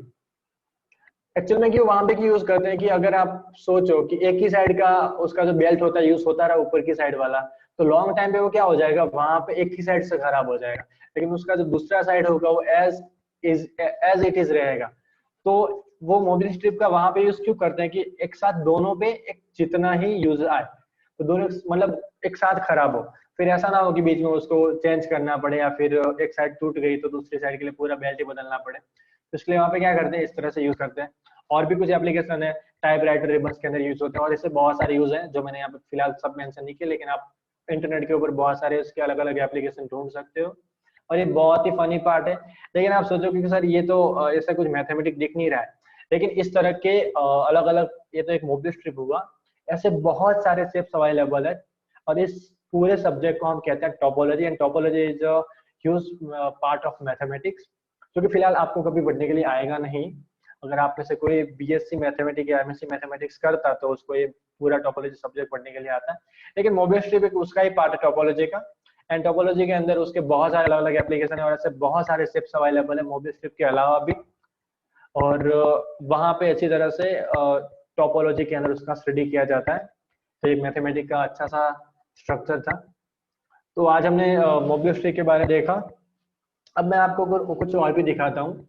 [SPEAKER 2] एक्चुअल में क्यों वहां पे क्यों यूज करते हैं कि अगर आप सोचो कि एक ही साइड का उसका जो बेल्ट होता है यूज होता रहा ऊपर की साइड वाला, तो लॉन्ग टाइम पे वो क्या हो जाएगा, वहां पे एक ही साइड से खराब हो जाएगा। लेकिन उसका जो दूसरा साइड होगा वो एज इट इज रहेगा। तो वो मोबिल स्ट्रिप का वहां पे यूज क्यों करते हैं कि एक साथ दोनों पे एक जितना ही यूज आए, तो दोनों मतलब एक साथ खराब हो, फिर ऐसा ना हो कि बीच में उसको चेंज करना पड़े या फिर एक साइड टूट गई तो दूसरी साइड के लिए पूरा बेल्ट ही बदलना पड़े। तो इसलिए वहां पे क्या करते हैं, इस तरह से यूज करते हैं। और भी कुछ एप्लीकेशन है, टाइप राइटर रिबन्स के अंदर यूज होते हैं और इससे बहुत सारे यूज हैं जो मैंने यहाँ पे फिलहाल सब मेंशन नहीं किए, लेकिन आप इंटरनेट के ऊपर बहुत सारे उसके अलग अलग एप्लीकेशन ढूंढ सकते हो। और ये बहुत ही फनी पार्ट है। लेकिन आप सोचो कि सर ये तो ऐसा कुछ मैथमेटिक्स दिख नहीं रहा है, लेकिन इस तरह के अलग अलग, ये तो एक मोबिल स्ट्रिप हुआ, ऐसे बहुत सारे शेप्स अवेलेबल है। और इस पूरे सब्जेक्ट को हम कहते हैं topology, and topology is a huge part of mathematics, जो कि फिलहाल आपको कभी पढ़ने के लिए आएगा नहीं। अगर आप में से कोई बीएससी मैथमेटिक्स या एमएससी मैथमेटिक्स करता तो उसको ये पूरा टोपोलॉजी सब्जेक्ट पढ़ने के लिए आता है। लेकिन मोबिल स्ट्रिप एक उसका ही पार्ट है टोपोलॉजी का, एंड टोपोलॉजी के अंदर उसके बहुत सारे अलग अलग एप्लीकेशन है और ऐसे बहुत सारे शेप्स अवेलेबल है मोबिल स्ट्रिप के अलावा भी। और वहां पे अच्छी तरह से टोपोलॉजी के अंदर उसका स्टडी किया जाता है। तो एक मैथमेटिक्स का अच्छा सा स्ट्रक्चर था। तो आज हमने मोबिल स्ट्रिप के बारे में देखा। अब मैं आपको कुछ और भी दिखाता हूँ।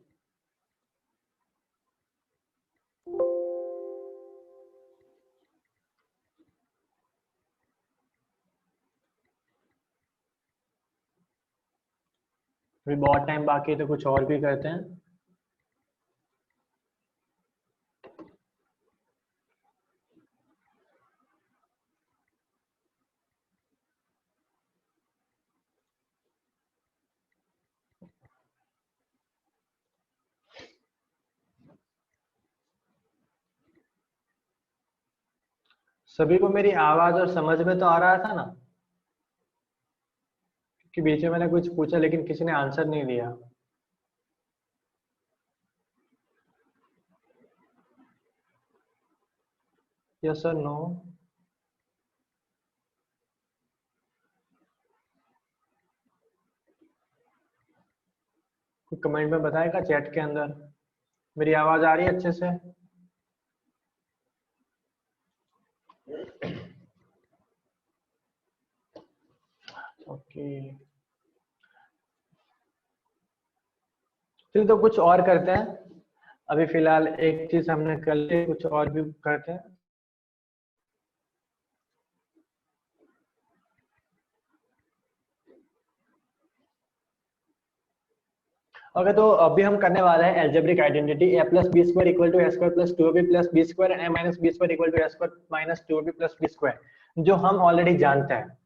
[SPEAKER 2] अभी बहुत टाइम बाकी है तो कुछ और भी करते हैं। सभी को मेरी आवाज और समझ में तो आ रहा था ना? कि बीच में मैंने कुछ पूछा लेकिन किसी ने आंसर नहीं दिया। यस और नो? कमेंट में बताएगा चैट के अंदर। मेरी आवाज आ रही है अच्छे से? ओके, चलिए तो कुछ और करते हैं। अभी फिलहाल एक चीज हमने कर ली, कुछ और भी करते हैं। ओके, तो अभी हम करने वाले हैं algebraic identity a plus B square equal to A square plus 2b plus B square and a minus B square equal to A square minus 2b plus B square, जो हम ऑलरेडी जानते हैं।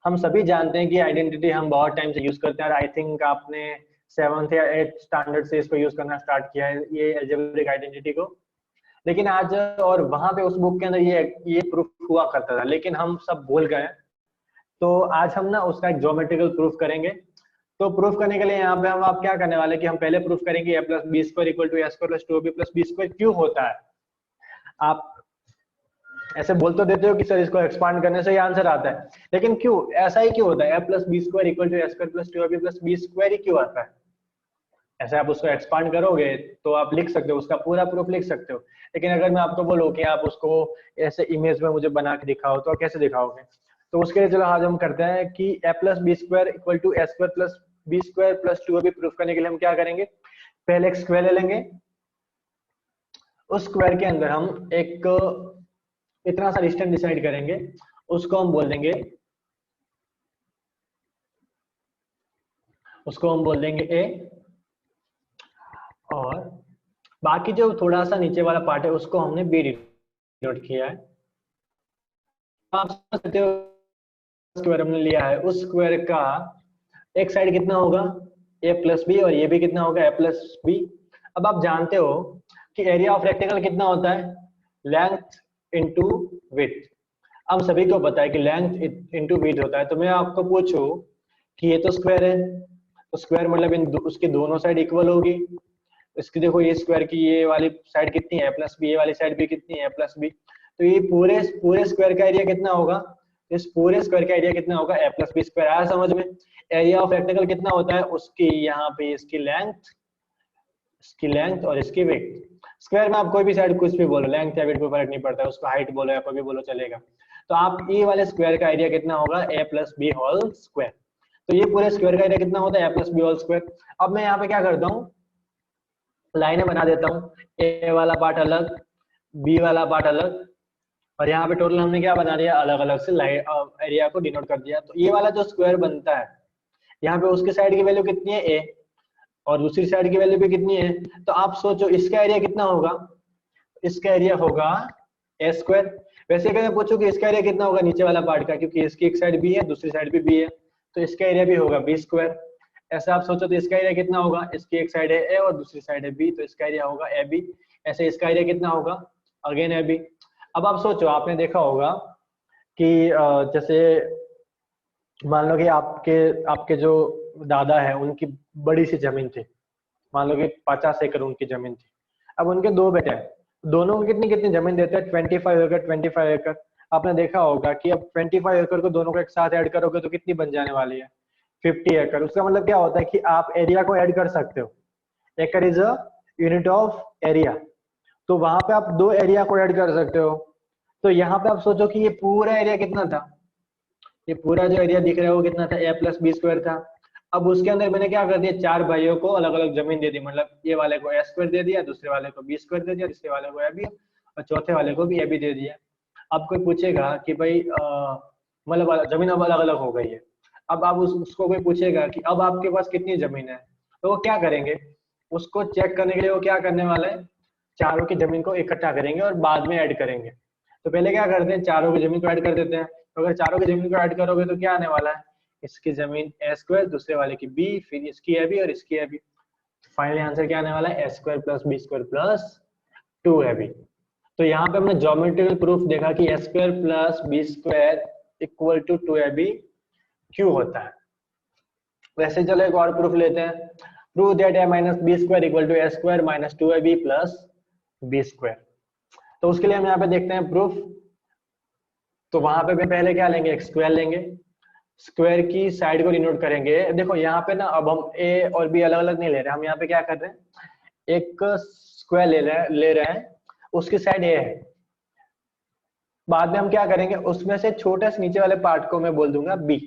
[SPEAKER 2] हम सभी जानते हैं कि आइडेंटिटी हम बहुत टाइम से यूज करते हैं और आई थिंक आपने 7th या 8th स्टैंडर्ड से इसको यूज करना स्टार्ट किया है, ये एल्जेब्रिक आइडेंटिटी को। लेकिन आज और वहां पे उस बुक के अंदर ये प्रूफ हुआ करता था, लेकिन हम सब भूल गए। तो आज हम ना उसका एक ज्योमेट्रिकल प्रूफ करेंगे। तो प्रूफ करने के लिए यहाँ पे हम आप क्या करने वाले कि हम पहले प्रूफ करेंगे a plus B square equal to A square plus 2b plus B square क्यों होता है। आप ऐसे बोल तो देते हो कि सर इसको एक्सपांड करने से ही आंसर आता है, लेकिन क्यों ऐसा ही क्यों होता है? a plus B square equal to A square plus 2b plus B square ही क्यों आता है? ऐसे आप उसको एक्सपांड करोगे तो आप लिख सकते हो, उसका पूरा प्रूफ लिख सकते हो। लेकिन अगर मैं आपको बोलूं कि आप उसको ऐसे इमेज में मुझे बना के दिखाओ तो कैसे दिखाओगे? तो उसके लिए चलो आज हम करते हैं कि a plus B square equal to A square plus B square plus 2b proof करने के लिए हम क्या करेंगे, पहले एक स्क्वायर ले लेंगे। उस स्क्वायर के अंदर हम एक इतना सा डिस्टेंस डिसाइड करेंगे, उसको हम बोल देंगे a, और बाकी जो थोड़ा सा नीचे वाला पार्ट है उसको हमने b डिनोट किया है। आप समझ सकते हो स्क्वायर हमने लिया है, उस स्क्वायर का एक साइड कितना होगा a प्लस बी और ये भी कितना होगा a प्लस बी। अब आप जानते हो कि एरिया ऑफ रेक्टेंगल कितना होता है, लेंथ इनटू विड्थ। अब सभी को पता है कि लेंथ इनटू विड्थ होता है। तो मैं आपको पूछूं कि ये तो स्क्वायर है, तो स्क्वायर मतलब उसकी दोनों साइड इक्वल होगी। इसकी देखो ये स्क्वायर की ये वाली साइड कितनी है प्लस बी, ये वाली साइड भी कितनी है प्लस बी। तो ये पूरे स्क्वायर का एरिया कितना होगा, इस पूरे स्क्वायर का एरिया कितना होगा a प्लस बी स्क्वायर। आया समझ में? एरिया ऑफ रेक्टेंगल कितना होता है, उसकी यहाँ पे इसकी लेंथ और इसकी विड्थ। स्क्वायर में आप कोई भी साइड कुछ भी बोलो, लेंथ या विड्थ कोई फर्क नहीं पड़ता है, उसको हाइट बोलो या कोई भी बोलो चलेगा। तो आप ये वाले स्क्वायर का एरिया कितना होगा a plus B whole square. तो ये पूरे स्क्वायर का एरिया कितना होता है a plus B whole square. अब मैं यहाँ पे क्या करता हूँ, लाइनें बना देता हूँ, a वाला पार्ट अलग, b वाला पार्ट अलग, और यहाँ पे टोटल हमने क्या बना दिया, अलग अलग से एरिया को डिनोट कर दिया। तो ये वाला जो स्क्वायर बनता है, यहाँ पे उसके साइड की वैल्यू कितनी है a और दूसरी साइड की वैल्यू भी कितनी है। तो आप सोचो इसका एरिया कितना होगा, इसका एरिया होगा a स्क्वायर। वैसे अगर मैं पूछूं कि इसका एरिया कितना होगा नीचे वाला पार्ट का, क्योंकि इसकी एक साइड b है दूसरी साइड भी b है, तो इसका एरिया भी होगा b स्क्वायर। ऐसा आप सोचो तो इसका एरिया कितना होगा, इसकी एक साइड है a और दूसरी साइड है b, तो इसका एरिया होगा ab। ऐसे इसका एरिया कितना होगा, अगेन ab। अब आप सोचो, आपने देखा होगा कि जैसे मान लो कि आपके जो दादा है उनकी बड़ी सी जमीन थी, मान लो कि 50 एकड़ उनकी जमीन थी। अब उनके दो बेटे हैं, दोनों को कितनी कितनी जमीन देते हैं, 25 एकड़। आपने देखा होगा कि अब 25 एकड़ को दोनों को एक साथ ऐड करोगे तो कितनी बन जाने वाली है, 50 एकड़। उसका मतलब क्या होता है कि आप एरिया को ऐड कर सकते हो, एकड़ is a unit of area, तो वहां पे आप दो एरिया को ऐड कर सकते हो। तो यहाँ पे आप सोचो कि ये पूरा एरिया कितना था, ये पूरा जो एरिया दिख रहा है वो कितना था, a प्लस बी स्क्वायर था। अब उसके अंदर मैंने क्या कर दिया, चार भाइयों को अलग अलग जमीन दे दी, मतलब ये वाले को a स्क्वायर दे दिया, दूसरे वाले को b स्क्वायर दे दिया, तीसरे वाले को ab और चौथे वाले को भी ab दे दिया। अब कोई पूछेगा कि भाई मतलब जमीन अब अलग अलग हो गई है। अब आप उसको कोई पूछेगा कि अब आपके पास कितनी जमीन है, तो वो क्या करेंगे, उसको चेक करने के लिए वो क्या करने वाले हैं, चारों की जमीन को इकट्ठा करेंगे और बाद में ऐड करेंगे। तो पहले क्या करते हैं, चारों की जमीन को ऐड कर देते हैं। तो अगर चारों की जमीन को ऐड करोगे तो क्या आने वाला है, इसकी जमीन ए स्क्वायर, दूसरे वाले की बी, फिर इसकी ए बी और इसकी ए बी। फाइनली आंसर क्या आने वाला है, A square plus B square plus 2ab। तो यहाँ पे हमने ज्योमेट्रिकल प्रूफ देखा कि A square plus B square equal to 2ab क्यों होता है। वैसे चलो एक और प्रूफ लेते हैं, prove that a minus B square equal to A square minus 2ab plus B square. तो उसके लिए हम यहाँ पे देखते हैं प्रूफ। तो वहां पे भी पहले क्या लेंगे, एक स्क्वायर लेंगे, स्क्वायर की साइड को डिनोट करेंगे। देखो यहाँ पे ना अब हम ए और बी अलग अलग नहीं ले रहे, हम यहाँ पे क्या कर रहे हैं, एक स्क्वायर ले रहे हैं, उसकी साइड ए है। बाद में हम क्या करेंगे, उसमें से छोटे से नीचे वाले पार्ट को मैं बोल दूंगा बी।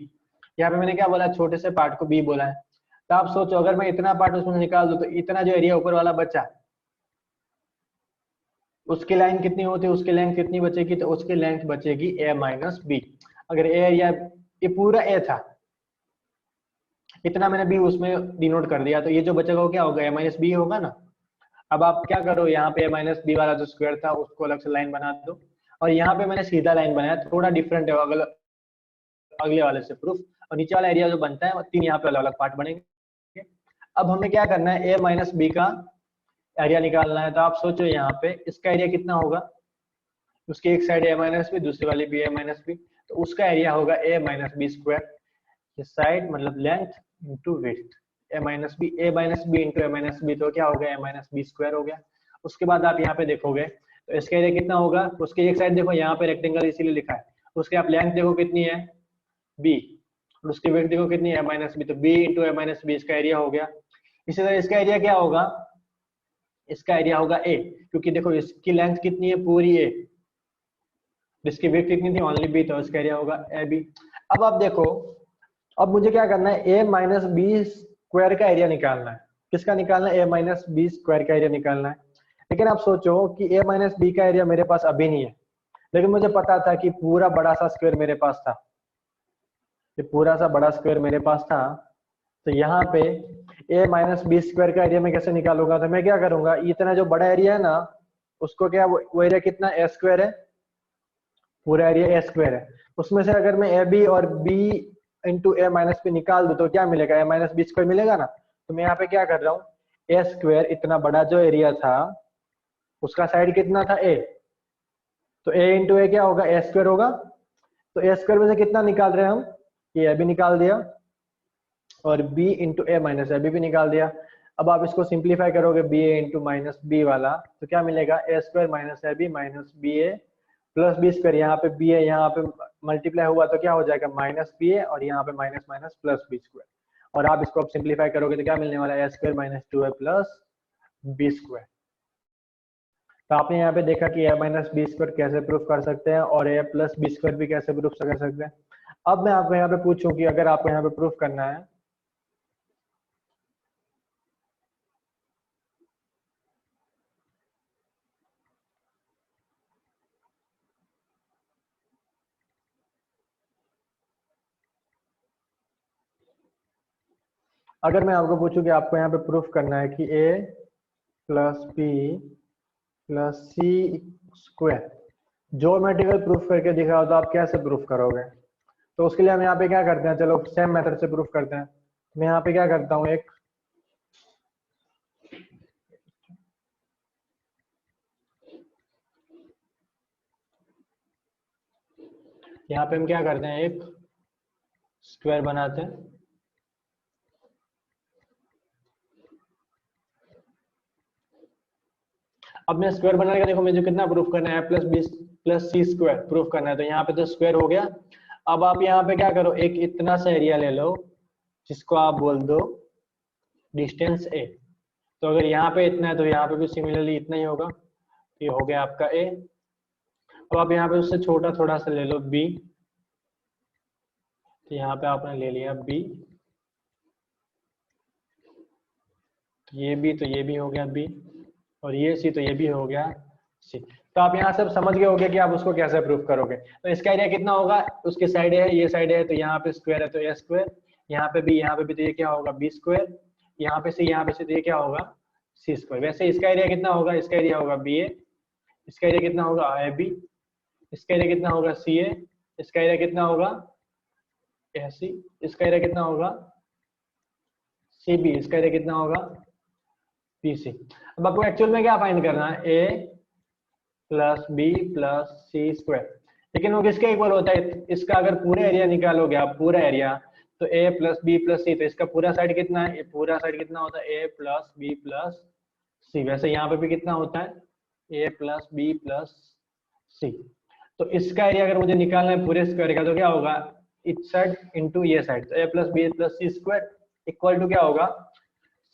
[SPEAKER 2] यहाँ पे मैंने क्या बोला, छोटे से पार्ट को बी बोला है। तो आप सोचो अगर मैं इतना पार्ट उसमें निकाल दूं तो इतना जो एरिया ऊपर वाला बचा, उसकी लाइन कितनी होती है, उसकी लेंथ कितनी बचेगी, तो उसकी लेंथ बचेगी ए माइनस बी। अगर ए एरिया ये पूरा ए था, इतना मैंने बी उसमें डिनोट कर दिया, तो ये जो बचेगा वो क्या होगा, ए माइनस बी होगा ना। अब आप क्या करो, यहाँ पे ए माइनस बी वाला जो स्क्वायर था उसको अलग से लाइन बना दो, और यहाँ पे मैंने सीधा लाइन बनाया, थोड़ा डिफरेंट है अगले वाले से प्रूफ। और नीचे वाला एरिया जो बनता है 3 यहाँ पे अलग अलग पार्ट बनेंगे। अब हमें क्या करना है, ए माइनस बी का एरिया निकालना है। तो आप सोचो यहाँ पे इसका एरिया कितना होगा, उसकी एक साइड ए माइनस बी, दूसरी वाली भी ए माइनस बी, तो उसका एरिया होगा ए माइनस बी स्क्वायर। इस साइड मतलब length into width, A minus B into A minus B, तो क्या हो गया, ए माइनस बी स्क्वायर हो गया। उसके बाद आप यहाँ पे देखोगे तो इसका एरिया कितना होगा, उसकी एक साइड देखो यहाँ पे रेक्टेंगल इसीलिए लिखा है, उसके आप लेंथ देखो कितनी है बी, और उसकी विड्थ देखो कितनी है ए माइनस बी, तो B into A minus B इसका एरिया हो गया। इसी तरह इसका एरिया क्या होगा, इसका एरिया होगा ए, क्योंकि देखो इसकी लेंथ कितनी है पूरी ए, इसकी विड्थ कितनी थी ओनली बी, तो इसका एरिया होगा ए बी। अब आप देखो, अब मुझे क्या करना है, ए माइनस बी स्क्वायर का एरिया निकालना है। किसका निकालना है, ए माइनस बी स्क्वायर का एरिया निकालना है। लेकिन आप सोचो कि ए माइनस बी का एरिया मेरे पास अभी नहीं है, लेकिन मुझे पता था कि पूरा बड़ा सा स्क्वायर मेरे पास था, ये पूरा सा बड़ा स्क्वायर मेरे पास था। तो यहाँ पे ए माइनस बी स्क्वायर का एरिया मैं कैसे निकालूंगा, तो मैं क्या करूंगा, इतना जो बड़ा एरिया है ना उसको क्या, वो एरिया कितना ए स्क्वायर है, पूरा एरिया ए स्क्वायर है, उसमें से अगर मैं ए बी और B into A minus B निकाल दूं तो क्या मिलेगा, ए माइनस बी स्क्वायर मिलेगा ना। तो मैं यहाँ पे क्या कर रहा हूँ, ए स्क्वायर इतना बड़ा जो एरिया था उसका साइड कितना था ए, तो ए इंटू ए क्या होगा, ए स्क्वायर होगा। तो ए स्क्वायर में से कितना निकाल रहे हैं हम, ये ए भी निकाल दिया और b into A minus A भी निकाल दिया। अब आप इसको सिंप्लीफाई करोगे B A into minus B वाला, तो क्या मिलेगा, A square minus A B minus B A plus B square, यहाँ पे बी ए यहाँ पे मल्टीप्लाई हुआ तो क्या हो जाएगा माइनस बी ए, और यहाँ पे minus minus plus B square. और आप इसको अब सिंप्लीफाई करोगे तो क्या मिलने वाला है, A square minus 2a plus B square. तो आपने यहाँ पे देखा कि ए माइनस बी स्क्वायर कैसे प्रूफ कर सकते हैं और ए प्लस बी स्क्वायर भी कैसे प्रूफ कर सकते हैं। अब मैं आपको यहाँ पे पूछूं कि अगर आपको यहाँ पे प्रूफ करना है, अगर मैं आपको पूछूं कि आपको यहाँ पे प्रूफ करना है कि a plus B plus C square geometrical proof करके दिखाओ, तो आप कैसे प्रूफ करोगे। तो उसके लिए हम यहाँ पे क्या करते हैं, चलो सेम मेथड से प्रूफ करते हैं। मैं यहाँ पे क्या करता हूँ, एक यहाँ पे हम क्या करते हैं, एक स्क्वायर बनाते हैं। अब मैं स्क्वायर बनाने का देखो मुझे कितना प्रूफ करना है, plus B plus C square proof करना है। तो यहाँ पे तो स्क्वायर हो गया। अब आप यहाँ पे क्या करो, एक इतना सा एरिया ले लो जिसको आप बोल दो डिस्टेंस ए। तो अगर यहाँ पे इतना है तो यहाँ पे भी सिमिलरली इतना ही होगा। ये हो गया आपका ए। अब आप यहाँ पे उससे छोटा थोड़ा सा ले लो बी, तो यहाँ पे आपने ले लिया बी, तो ये भी, तो ये भी हो गया बी, और ये सी, तो ये भी हो गया सी। तो आप यहाँ सब समझ गए होंगे कि आप उसको कैसे प्रूफ करोगे। तो इसका एरिया कितना होगा, उसकी साइड है, ये साइड है, तो यहाँ पे स्क्वायर है तो ए स्क्वायर, यहाँ पे भी, तो ये क्या होगा बी स्क्वायर, यहाँ पे सी, यहाँ पे सी, तो ये क्या होगा सी स्क्वायर। वैसे इसका एरिया कितना होगा, इसका एरिया होगा बी ए, इसका एरिया कितना होगा ए बी, इसका एरिया कितना होगा सी ए, इसका एरिया कितना होगा ए सी, इसका एरिया कितना होगा सी बी, इसका एरिया कितना होगा पी सी। अब आपको एक्चुअल में क्या फाइंड करना है, ए plus B plus C square, लेकिन वो किसके इक्वल होता है, इसका अगर पूरा एरिया निकालोगे आप, पूरा एरिया, तो a प्लस बी प्लस सी, तो इसका पूरा साइड कितना है, पूरा साइड कितना होता है a प्लस बी प्लस सी। वैसे यहाँ पे भी कितना होता है a प्लस बी प्लस सी। तो इसका एरिया अगर मुझे निकालना है पूरे स्क्वायर का, तो क्या होगा इस साइड इंटू ये साइड, तो a plus B plus C square equal to क्या होगा,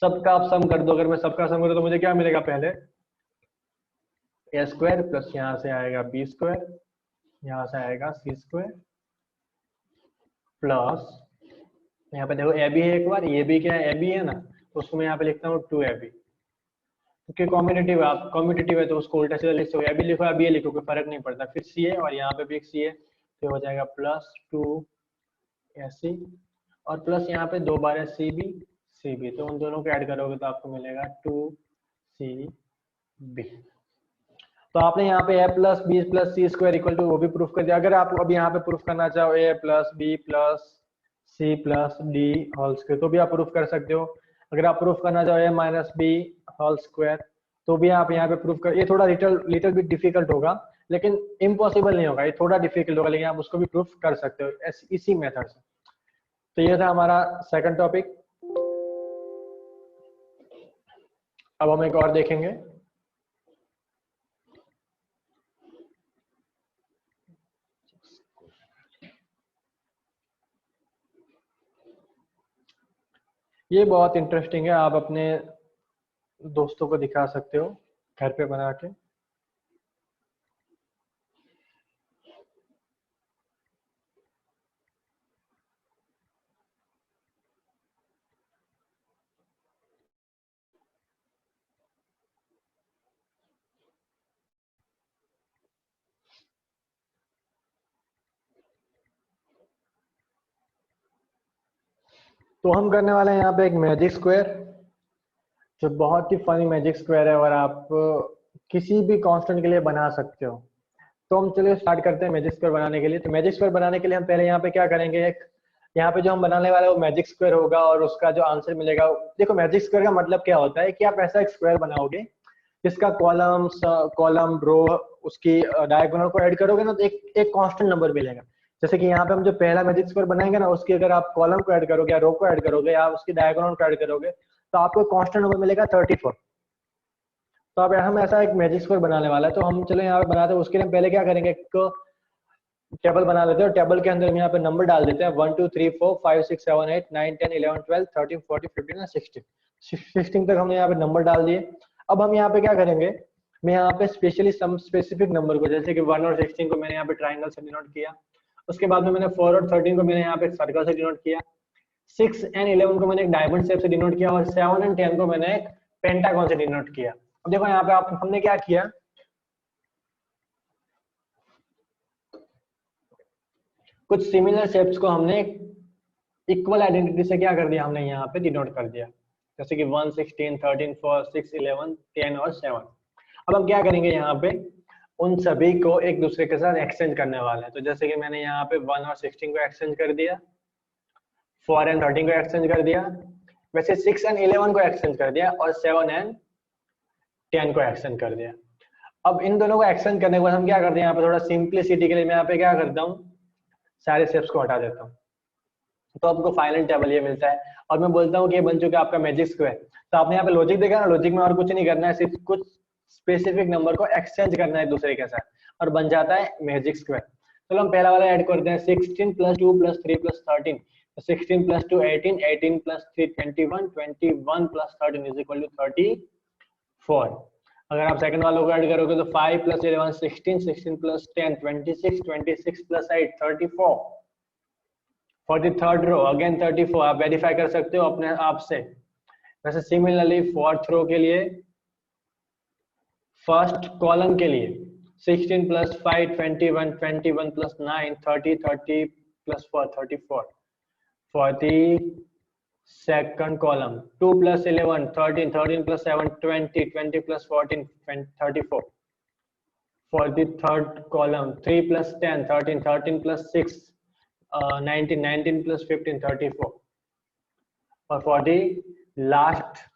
[SPEAKER 2] सबका आप सम कर दो। अगर मैं सबका सम करूँ तो मुझे क्या मिलेगा, पहले a स्क्वायर प्लस यहाँ से आएगा b स्क्वायर, यहाँ से आएगा सी स्क्वायर, प्लस यहाँ पे देखो ए बी है, एक बार ये भी क्या है ए बी है ना, तो उसको मैं यहाँ पे लिखता हूँ 2ab, क्योंकि कॉम्बिनेटिव आप कॉम्बिनेटिव है तो उसको उल्टा सीधा लिख सकते हो, ए बी लिखो या बी लिखो कोई फर्क नहीं पड़ता। फिर सी है और यहाँ पे भी एक सी है, तो हो जाएगा प्लस 2ac और प्लस यहाँ पे 2 बार है सी बी, तो उन दोनों को ऐड करोगे तो आपको मिलेगा 2cb। तो आपने यहाँ पे a plus B plus C square equal to वो भी प्रूफ कर दिया। अगर आप अब यहाँ पे प्रूफ करना चाहो a plus B plus C plus D whole square, तो भी आप प्रूफ कर सकते हो। अगर आप प्रूफ करना चाहो a minus B whole square, तो भी आप यहाँ पे प्रूफ कर, ये थोड़ा लिटिल बिट डिफिकल्ट होगा, लेकिन इम्पॉसिबल नहीं होगा, ये थोड़ा डिफिकल्ट होगा, लेकिन आप उसको भी प्रूफ कर सकते हो इसी मेथड से। तो ये था हमारा सेकंड टॉपिक। अब हम एक और देखेंगे। ये बहुत इंटरेस्टिंग है, आप अपने दोस्तों को दिखा सकते हो घर पे बना के। तो हम करने वाले हैं यहाँ पे एक मैजिक स्क्वायर, जो बहुत ही फनी मैजिक स्क्वायर है और आप किसी भी कांस्टेंट के लिए बना सकते हो। तो हम चलिए स्टार्ट करते हैं मैजिक स्क्वायर बनाने के लिए। तो मैजिक स्क्वायर बनाने के लिए हम पहले यहाँ पे क्या करेंगे, एक यहाँ पे जो हम बनाने वाले वो मैजिक स्क्वायर होगा और उसका जो आंसर मिलेगा, देखो मैजिक स्क्वायर का मतलब क्या होता है कि आप ऐसा एक स्क्वायर बनाओगे जिसका कॉलम रो उसकी डायगोनल को ऐड करोगे ना, तो एक कांस्टेंट नंबर मिलेगा। जैसे कि यहाँ पे हम जो पहला मैजिक स्क्वायर बनाएंगे ना, उसकी अगर आप कॉलम को ऐड करोगे या रो को ऐड करोगे या उसकी डायगोनल को ऐड करोगे, तो आपको कांस्टेंट नंबर मिलेगा 34। तो अब हम ऐसा एक मैजिक स्क्वायर बनाने वाला है, तो हम चलो यहाँ पे बनाते हैं। उसके लिए हम पहले क्या करेंगे, एक टेबल बना लेते हैं और टेबल के अंदर हम यहाँ पे नंबर डाल देते हैं 1 2 3 4 5 6 7 8 9 10 11 12 13 14 15 16 16 तक हमने यहाँ पे नंबर डाल दिए। अब हम यहाँ पे क्या करेंगे, मैं यहाँ पे स्पेशली सम स्पेसिफिक नंबर को, जैसे कि 1 और 16 को मैंने यहाँ पे ट्राइंगल से डिनोट किया, उसके बाद में मैंने 4 और 13 को मैंने यहाँ पे सर्कल से डिनोट किया, 6 एंड 11 को मैंने एक डायमंड शेप से डिनोट किया और 7 एंड 10 को मैंने एक पेंटागन से डिनोट किया। अब देखो यहाँ पे हमने क्या किया, कुछ सिमिलर शेप्स को हमने इक्वल आइडेंटिटी से क्या कर दिया, हमने यहाँ पे डिनोट कर दिया, जैसे कि 1 16 13 4 6 11 10 और 7। अब हम क्या करेंगे, यहाँ पे उन सभी को एक दूसरे के साथ एक्सचेंज करने वाले हैं। तो जैसे कि मैंने यहाँ पे 1 और 16 को एक्सचेंज कर दिया, 4 एंड 13 को एक्सचेंज कर दिया, वैसे 6 एंड 11 को एक्सचेंज कर दिया और 7 एंड 10 को एक्सचेंज कर दिया। अब इन दोनों को एक्सचेंज करने के बाद हम क्या करते हैं, यहाँ पे थोड़ा सिंप्लिसिटी के लिए मैं यहाँ पे क्या करता हूँ, सारे स्टेप्स को हटा देता हूँ, तो आपको फाइनल टेबल ये मिलता है और मैं बोलता हूँ कि ये बन चुका है आपका मैजिक स्क्वायर। तो आपने यहाँ पे लॉजिक देखा ना, लॉजिक में और कुछ नहीं करना है, सिर्फ कुछ स्पेसिफिक नंबर को एक्सचेंज करना है दूसरे के साथ और बन जाता है मैजिक स्क्वायर। चलो हम पहला वाला ऐड करते हैं, 16 + 2 + 3 + 13, 16 + 2 18, 18 + 3 21, 21 + 13 = 34। अगर आप सेकंड वालों को ऐड करोगे तो 5 + 11 16, 16 + 10 26, 26 + 8 34, 43rd रो अगेन 34। आप वेरीफाई कर सकते हो अपने आप से। वैसे सिमिलरली फोर्थ रो के लिए, फर्स्ट कॉलम के लिए 16 + 5 21, 21 + 9 30, 30 + 4 34, 46 second column 2 plus 11 13, 13 plus 7 20, 20 plus 14 34. For the third column 3 plus 10 13, 13 plus 6 19, 19 plus 15 34. और for the last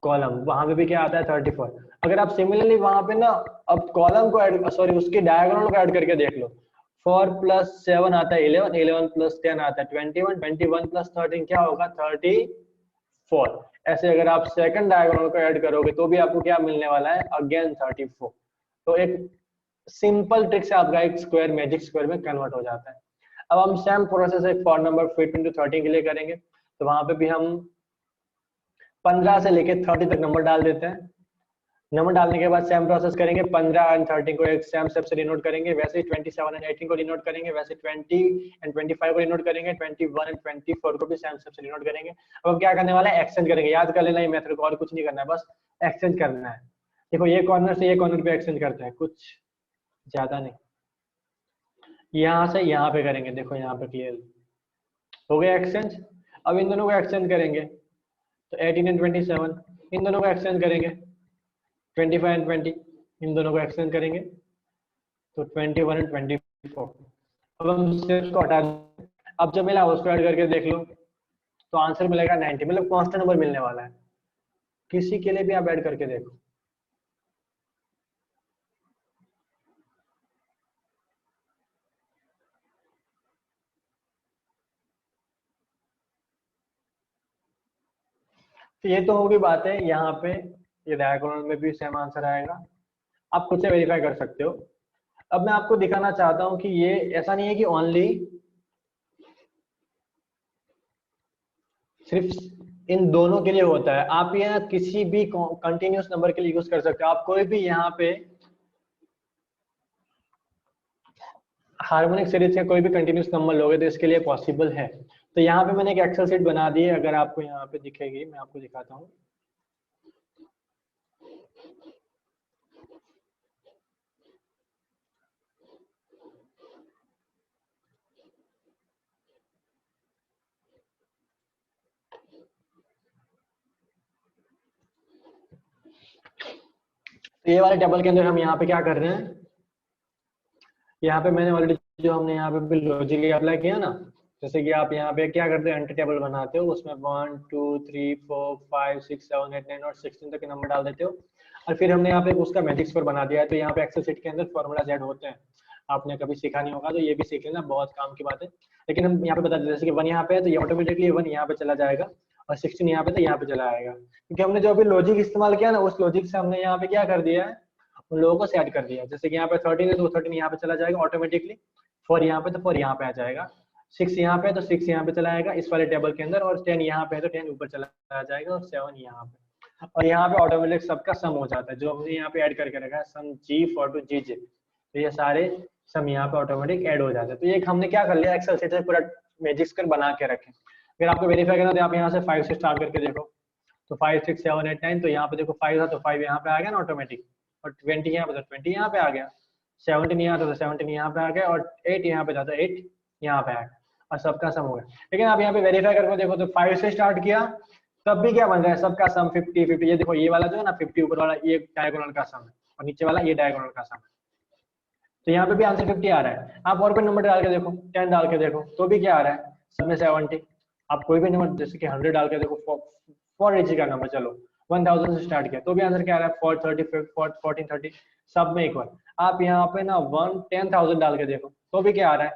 [SPEAKER 2] कॉलम वहां पे भी क्या आता है 34। अगर आप सिमिलरली वहां पे ना अब कॉलम को ऐड सॉरी उसके डायगोनल को ऐड करके देख लो 4 plus 7 आता है 11, 11 plus 10 आता है 21, 21 plus 13 क्या होगा 34। ऐसे अगर आप सेकंड डायगोनल को ऐड करोगे तो भी आपको क्या मिलने वाला है अगेन 34। तो एक सिंपल ट्रिक से आपका एक स्क्वायर मैजिक स्क्वायर में कन्वर्ट हो जाता है। अब हम सेम प्रोसेस एक फॉर नंबर फिट इनटू 13 के लिए करेंगे। तो वहां पे भी हम 15 से लेके 30 तक नंबर डाल देते हैं। नंबर डालने के बाद सेम प्रोसेस करेंगे 15 एंड 13 को एक सेम स्टेप से डिनोट करेंगे, वैसे ही 27 एंड 18 को डिनोट करेंगे, वैसे 20 एंड 25 को डिनोट करेंगे, 21 एंड 24 को भी सेम स्टेप से डिनोट करेंगे। अब हम क्या करने वाले हैं एक्सचेंज करेंगे। याद कर लेना ये मेथड को, और कुछ नहीं करना है, बस एक्सचेंज करना है। देखो ये कॉर्नर से ये कॉर्नर पे एक्सचेंज करते हैं, कुछ ज्यादा नहीं। यहाँ से यहाँ पे करेंगे, देखो यहाँ पे क्लियर हो गया एक्सचेंज। अब इन दोनों को एक्सचेंज करेंगे तो 18 एंड 27, इन दोनों को एक्सचेंज करेंगे 25 एंड 20, इन दोनों को एक्सचेंज करेंगे तो 21 एंड 24। अब हम सिर्फ को हटा दें। अब जो मिला उसको ऐड करके देख लो तो आंसर मिलेगा 90, मतलब कांस्टेंट नंबर मिलने वाला है। किसी के लिए भी आप ऐड करके देखो। तो ये तो होगी बात है। यहाँ पे ये डायगोनल में भी सेम आंसर आएगा, आप खुद से वेरीफाई कर सकते हो। अब मैं आपको दिखाना चाहता हूं कि ये ऐसा नहीं है कि ओनली सिर्फ इन दोनों के लिए होता है। आप ये किसी भी कंटिन्यूअस नंबर के लिए यूज कर सकते हो। आप कोई भी यहाँ पे हार्मोनिक सीरीज का कोई भी कंटिन्यूअस नंबर लोगे तो इसके लिए पॉसिबल है। तो यहाँ पे मैंने एक एक्सेल शीट बना दी है, अगर आपको यहाँ पे दिखेगी, मैं आपको दिखाता हूँ। तो ये वाले टेबल के अंदर हम यहाँ पे क्या कर रहे हैं, यहाँ पे मैंने ऑलरेडी जो हमने यहाँ पे लॉजिकली अप्लाई किया ना, जैसे कि आप यहाँ पे क्या करते हैं एंटी टेबल बनाते हो, उसमें 1 2 3 4 5 6 7 8 9 और 16 तक के नंबर डाल देते हो। और फिर हमने यहाँ पे उसका मैजिक स्क्वायर बना दिया है। तो यहाँ पे एक्सेल शीट के अंदर फॉर्मूलाज ऐड होते हैं। आपने कभी सीखा नहीं होगा तो ये भी सीख लेना, बहुत काम की बात है। लेकिन हम यहाँ पे बता देते हैं, जैसे कि 1 यहाँ पे है तो ये ऑटोमेटिकली 1 यहाँ पे चला जाएगा, और 16 यहाँ पे तो यहाँ पे चला आएगा, क्योंकि हमने जो अभी लॉजिक इस्तेमाल किया ना उस लॉजिक से हमने यहाँ पे क्या कर दिया है, उन लोगों को सेट कर दिया। जैसे कि यहाँ पे 13 है तो 13 यहाँ पे चला जाएगा ऑटोमेटिकली, 4 यहाँ पे तो 4 यहाँ पे आ जाएगा, 6 यहाँ पे तो 6 यहाँ पे चला आएगा इस वाले टेबल के अंदर, और 10 यहाँ पे है तो 10 ऊपर चला जाएगा, और 7 यहाँ पे, और यहाँ पे ऑटोमेटिक सबका सम हो जाता है जो हमने यहाँ पे ऐड करके रखा है, सम G4 to GJ। तो ये सारे सम यहाँ पे ऑटोमेटिक ऐड हो जाते हैं। तो ये हमने क्या कर लिया, एक्सेल शीट से पूरा मैजिक स्क्वायर बना के रखे। अगर आपको वेरीफाई करना तो आप यहाँ से 5 से स्टार्ट करके देखो, तो 5 6 7 8 9, तो यहाँ पे देखो 5 था तो 5 यहाँ पे आ गया ना ऑटोमेटिक, और 20 यहाँ पे तो 20 यहाँ पे आ गया, 17 यहाँ था तो 17 यहाँ पे आ गया, और 8 यहाँ पे था तो 8 यहाँ पे आ गया, और सबका सम हो गया। लेकिन आप यहाँ पे वेरीफाई करके देखो तो 5 से स्टार्ट किया तब भी क्या बन रहा है, सबका सम 50 50। ये देखो ये वाला जो है ना 50 ऊपर वाला ये डायगोनल का सम है, और नीचे वाला ये डायगोनल का सम है। तो यहाँ पे भी आंसर 50 आ रहा है। आप और कोई नंबर डाल के देखो, 10 डाल के देखो तो भी क्या आ रहा है, सब में 70। आप कोई भी नंबर जैसे कि 100 डाल के देखो, 4 डिजिट का नंबर, चलो 1000 से स्टार्ट किया तो भी आंसर क्या आ रहा है 435 1430, सब में इक्वल। आप यहाँ पे ना 10,000 डाल के देखो तो भी क्या आ रहा है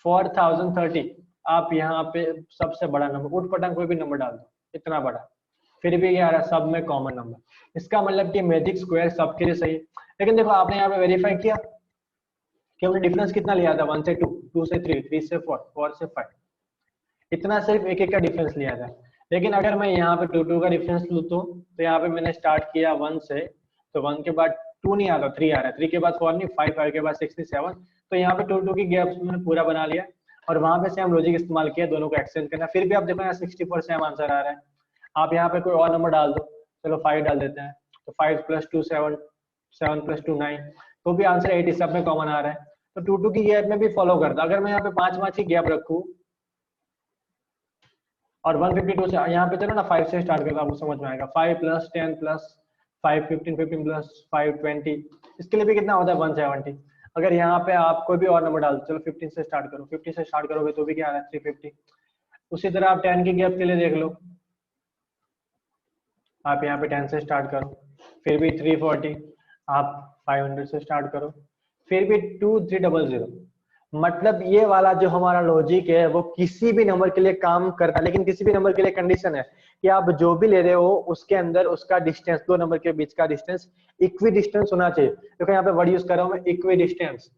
[SPEAKER 2] 4030। आप यहाँ पे सबसे बड़ा नंबर उठ पटांग कोई भी नंबर डाल दो इतना बड़ा, फिर भी क्या आ रहा है सब में कॉमन नंबर। इसका मतलब कि मैजिक स्क्वायर सबके लिए सही है। लेकिन देखो आपने यहाँ पे वेरीफाई किया कि हमने डिफरेंस कितना लिया था, 1 से 2, 2 से 3, 3 से 4, 4 से 5, इतना सिर्फ एक एक का डिफरेंस लिया था। लेकिन अगर मैं यहाँ पे 2 2 का डिफरेंस लूँ तो यहाँ पे मैंने स्टार्ट किया 1 से, तो 1 के बाद 2 नहीं आता, 3 आ रहा है, 3 के बाद 4 नहीं, 5 5 के बाद 6 नहीं 7। तो यहाँ पे 2 2 की गैप मैंने पूरा बना लिया, और वहां पे सेम लॉजिक इस्तेमाल किया दोनों को एक्सचेंज करना। फिर भी आप देखो यहाँ 64 सेम आंसर आ रहा है। आप यहाँ पे कोई और नंबर डाल दो, चलो 5 डाल देते हैं, तो 5 + 2 7, 7 + 2 9, तो भी आंसर 80 सब में कॉमन आ रहा है। तो 2 2 की गैप में भी फॉलो करता। अगर मैं यहाँ पे 5 5 की गैप रखूँ, और 152 से यहाँ पे चलो ना 5 से स्टार्ट करो, आपको समझ में आएगा। 5 + 10 + 5 15 15 + 5 20, इसके लिए भी कितना होता है 170। अगर यहाँ पे आप कोई भी और नंबर डाल, चलो 15 से स्टार्ट करो, 50 से स्टार्ट करोगे तो भी क्या आ रहा है 350। उसी तरह आप 10 के गैप के लिए देख लो, आप यहाँ पे 10 से स्टार्ट करो, फिर भी 340, आप 500 से स्टार्ट करो, फिर भी 2300। मतलब ये वाला जो हमारा लॉजिक है वो किसी भी नंबर के लिए काम करता है, लेकिन किसी भी नंबर के लिए कंडीशन है कि आप जो भी ले रहे हो उसके अंदर उसका डिस्टेंस, दो नंबर के बीच का डिस्टेंस इक्वी डिस्टेंस होना चाहिए। देखो यहाँ पे वर्ड यूज कर रहा हूँ मैं, इक्वी डिस्टेंस।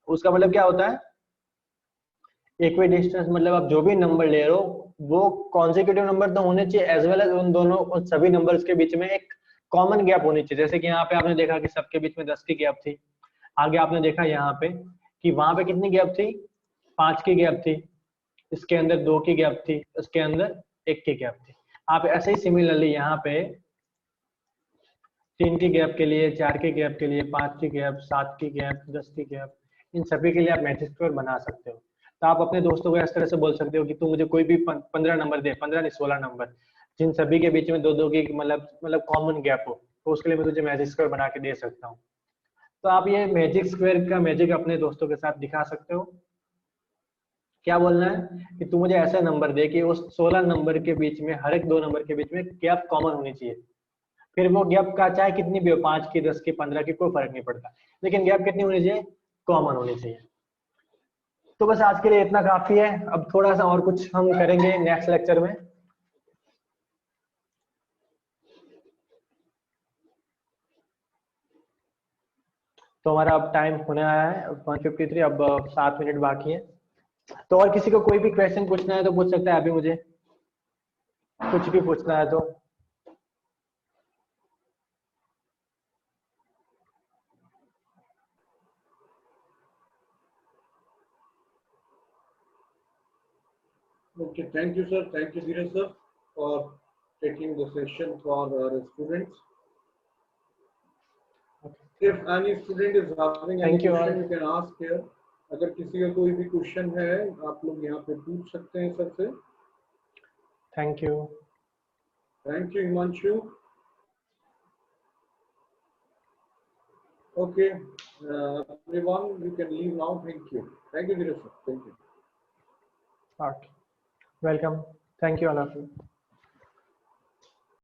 [SPEAKER 2] उसका मतलब क्या होता है, इक्वी डिस्टेंस मतलब आप जो भी नंबर ले रहे हो वो कॉन्सेक्यूटिव नंबर तो होने चाहिए, एज वेल एज उन दोनों उन सभी नंबर्स के बीच में एक कॉमन गैप होनी चाहिए। जैसे कि यहाँ पे आपने देखा कि सबके बीच में 10 की गैप थी, आगे आपने देखा यहाँ पे कि वहां पे कितनी गैप थी, 5 की गैप थी, इसके अंदर 2 की गैप थी, इसके अंदर 1 की गैप थी। आप ऐसे ही सिमिलरली यहाँ पे 3 की गैप के लिए, 4 की गैप के लिए, 5 की गैप, 7 की गैप, 10 की गैप, इन सभी के लिए आप मैजिक स्क्वायर बना सकते हो। तो आप अपने दोस्तों को इस तरह से बोल सकते हो कि तू मुझे कोई भी 15 नंबर दे, 15 नहीं 16 नंबर, जिन सभी के बीच में दो दो की मतलब कॉमन गैप हो, तो उसके लिए मैं तुझे मैजिक स्क्वायर बना के दे सकता हूँ। तो आप ये मैजिक स्क्वायर का मैजिक अपने दोस्तों के साथ दिखा सकते हो। क्या बोलना है कि तू मुझे ऐसा नंबर दे कि उस 16 नंबर के बीच में, हर एक दो नंबर के बीच में गैप कॉमन होनी चाहिए। फिर वो गैप का चाहे कितनी भी हो, 5 की, 10 की, 15 की, कोई फर्क नहीं पड़ता, लेकिन गैप कितनी होनी चाहिए, कॉमन होनी चाहिए। तो बस आज के लिए इतना काफी है, अब थोड़ा सा और कुछ हम करेंगे नेक्स्ट लेक्चर में। तो हमारा अब टाइम होने आया है 153, अब 7 मिनट बाकी है। तो और किसी को कोई भी क्वेश्चन पूछना है तो पूछ सकता है, अभी मुझे कुछ भी पूछना है तो।
[SPEAKER 1] Okay, thank you, sir. Thank you, Dheeraj sir, for taking the session for our students. If any student is having any
[SPEAKER 2] Thank you
[SPEAKER 1] question,
[SPEAKER 2] all.
[SPEAKER 1] you can ask here. अगर किसी का कोई भी क्वेश्चन है आप लोग यहाँ पे पूछ सकते हैं सर से।
[SPEAKER 2] Thank you.
[SPEAKER 1] Thank you, Himanshu. Okay, everyone, you can leave now. Thank you. Thank you, Dheeraj sir. Thank you.
[SPEAKER 2] Welcome, thank you all of you.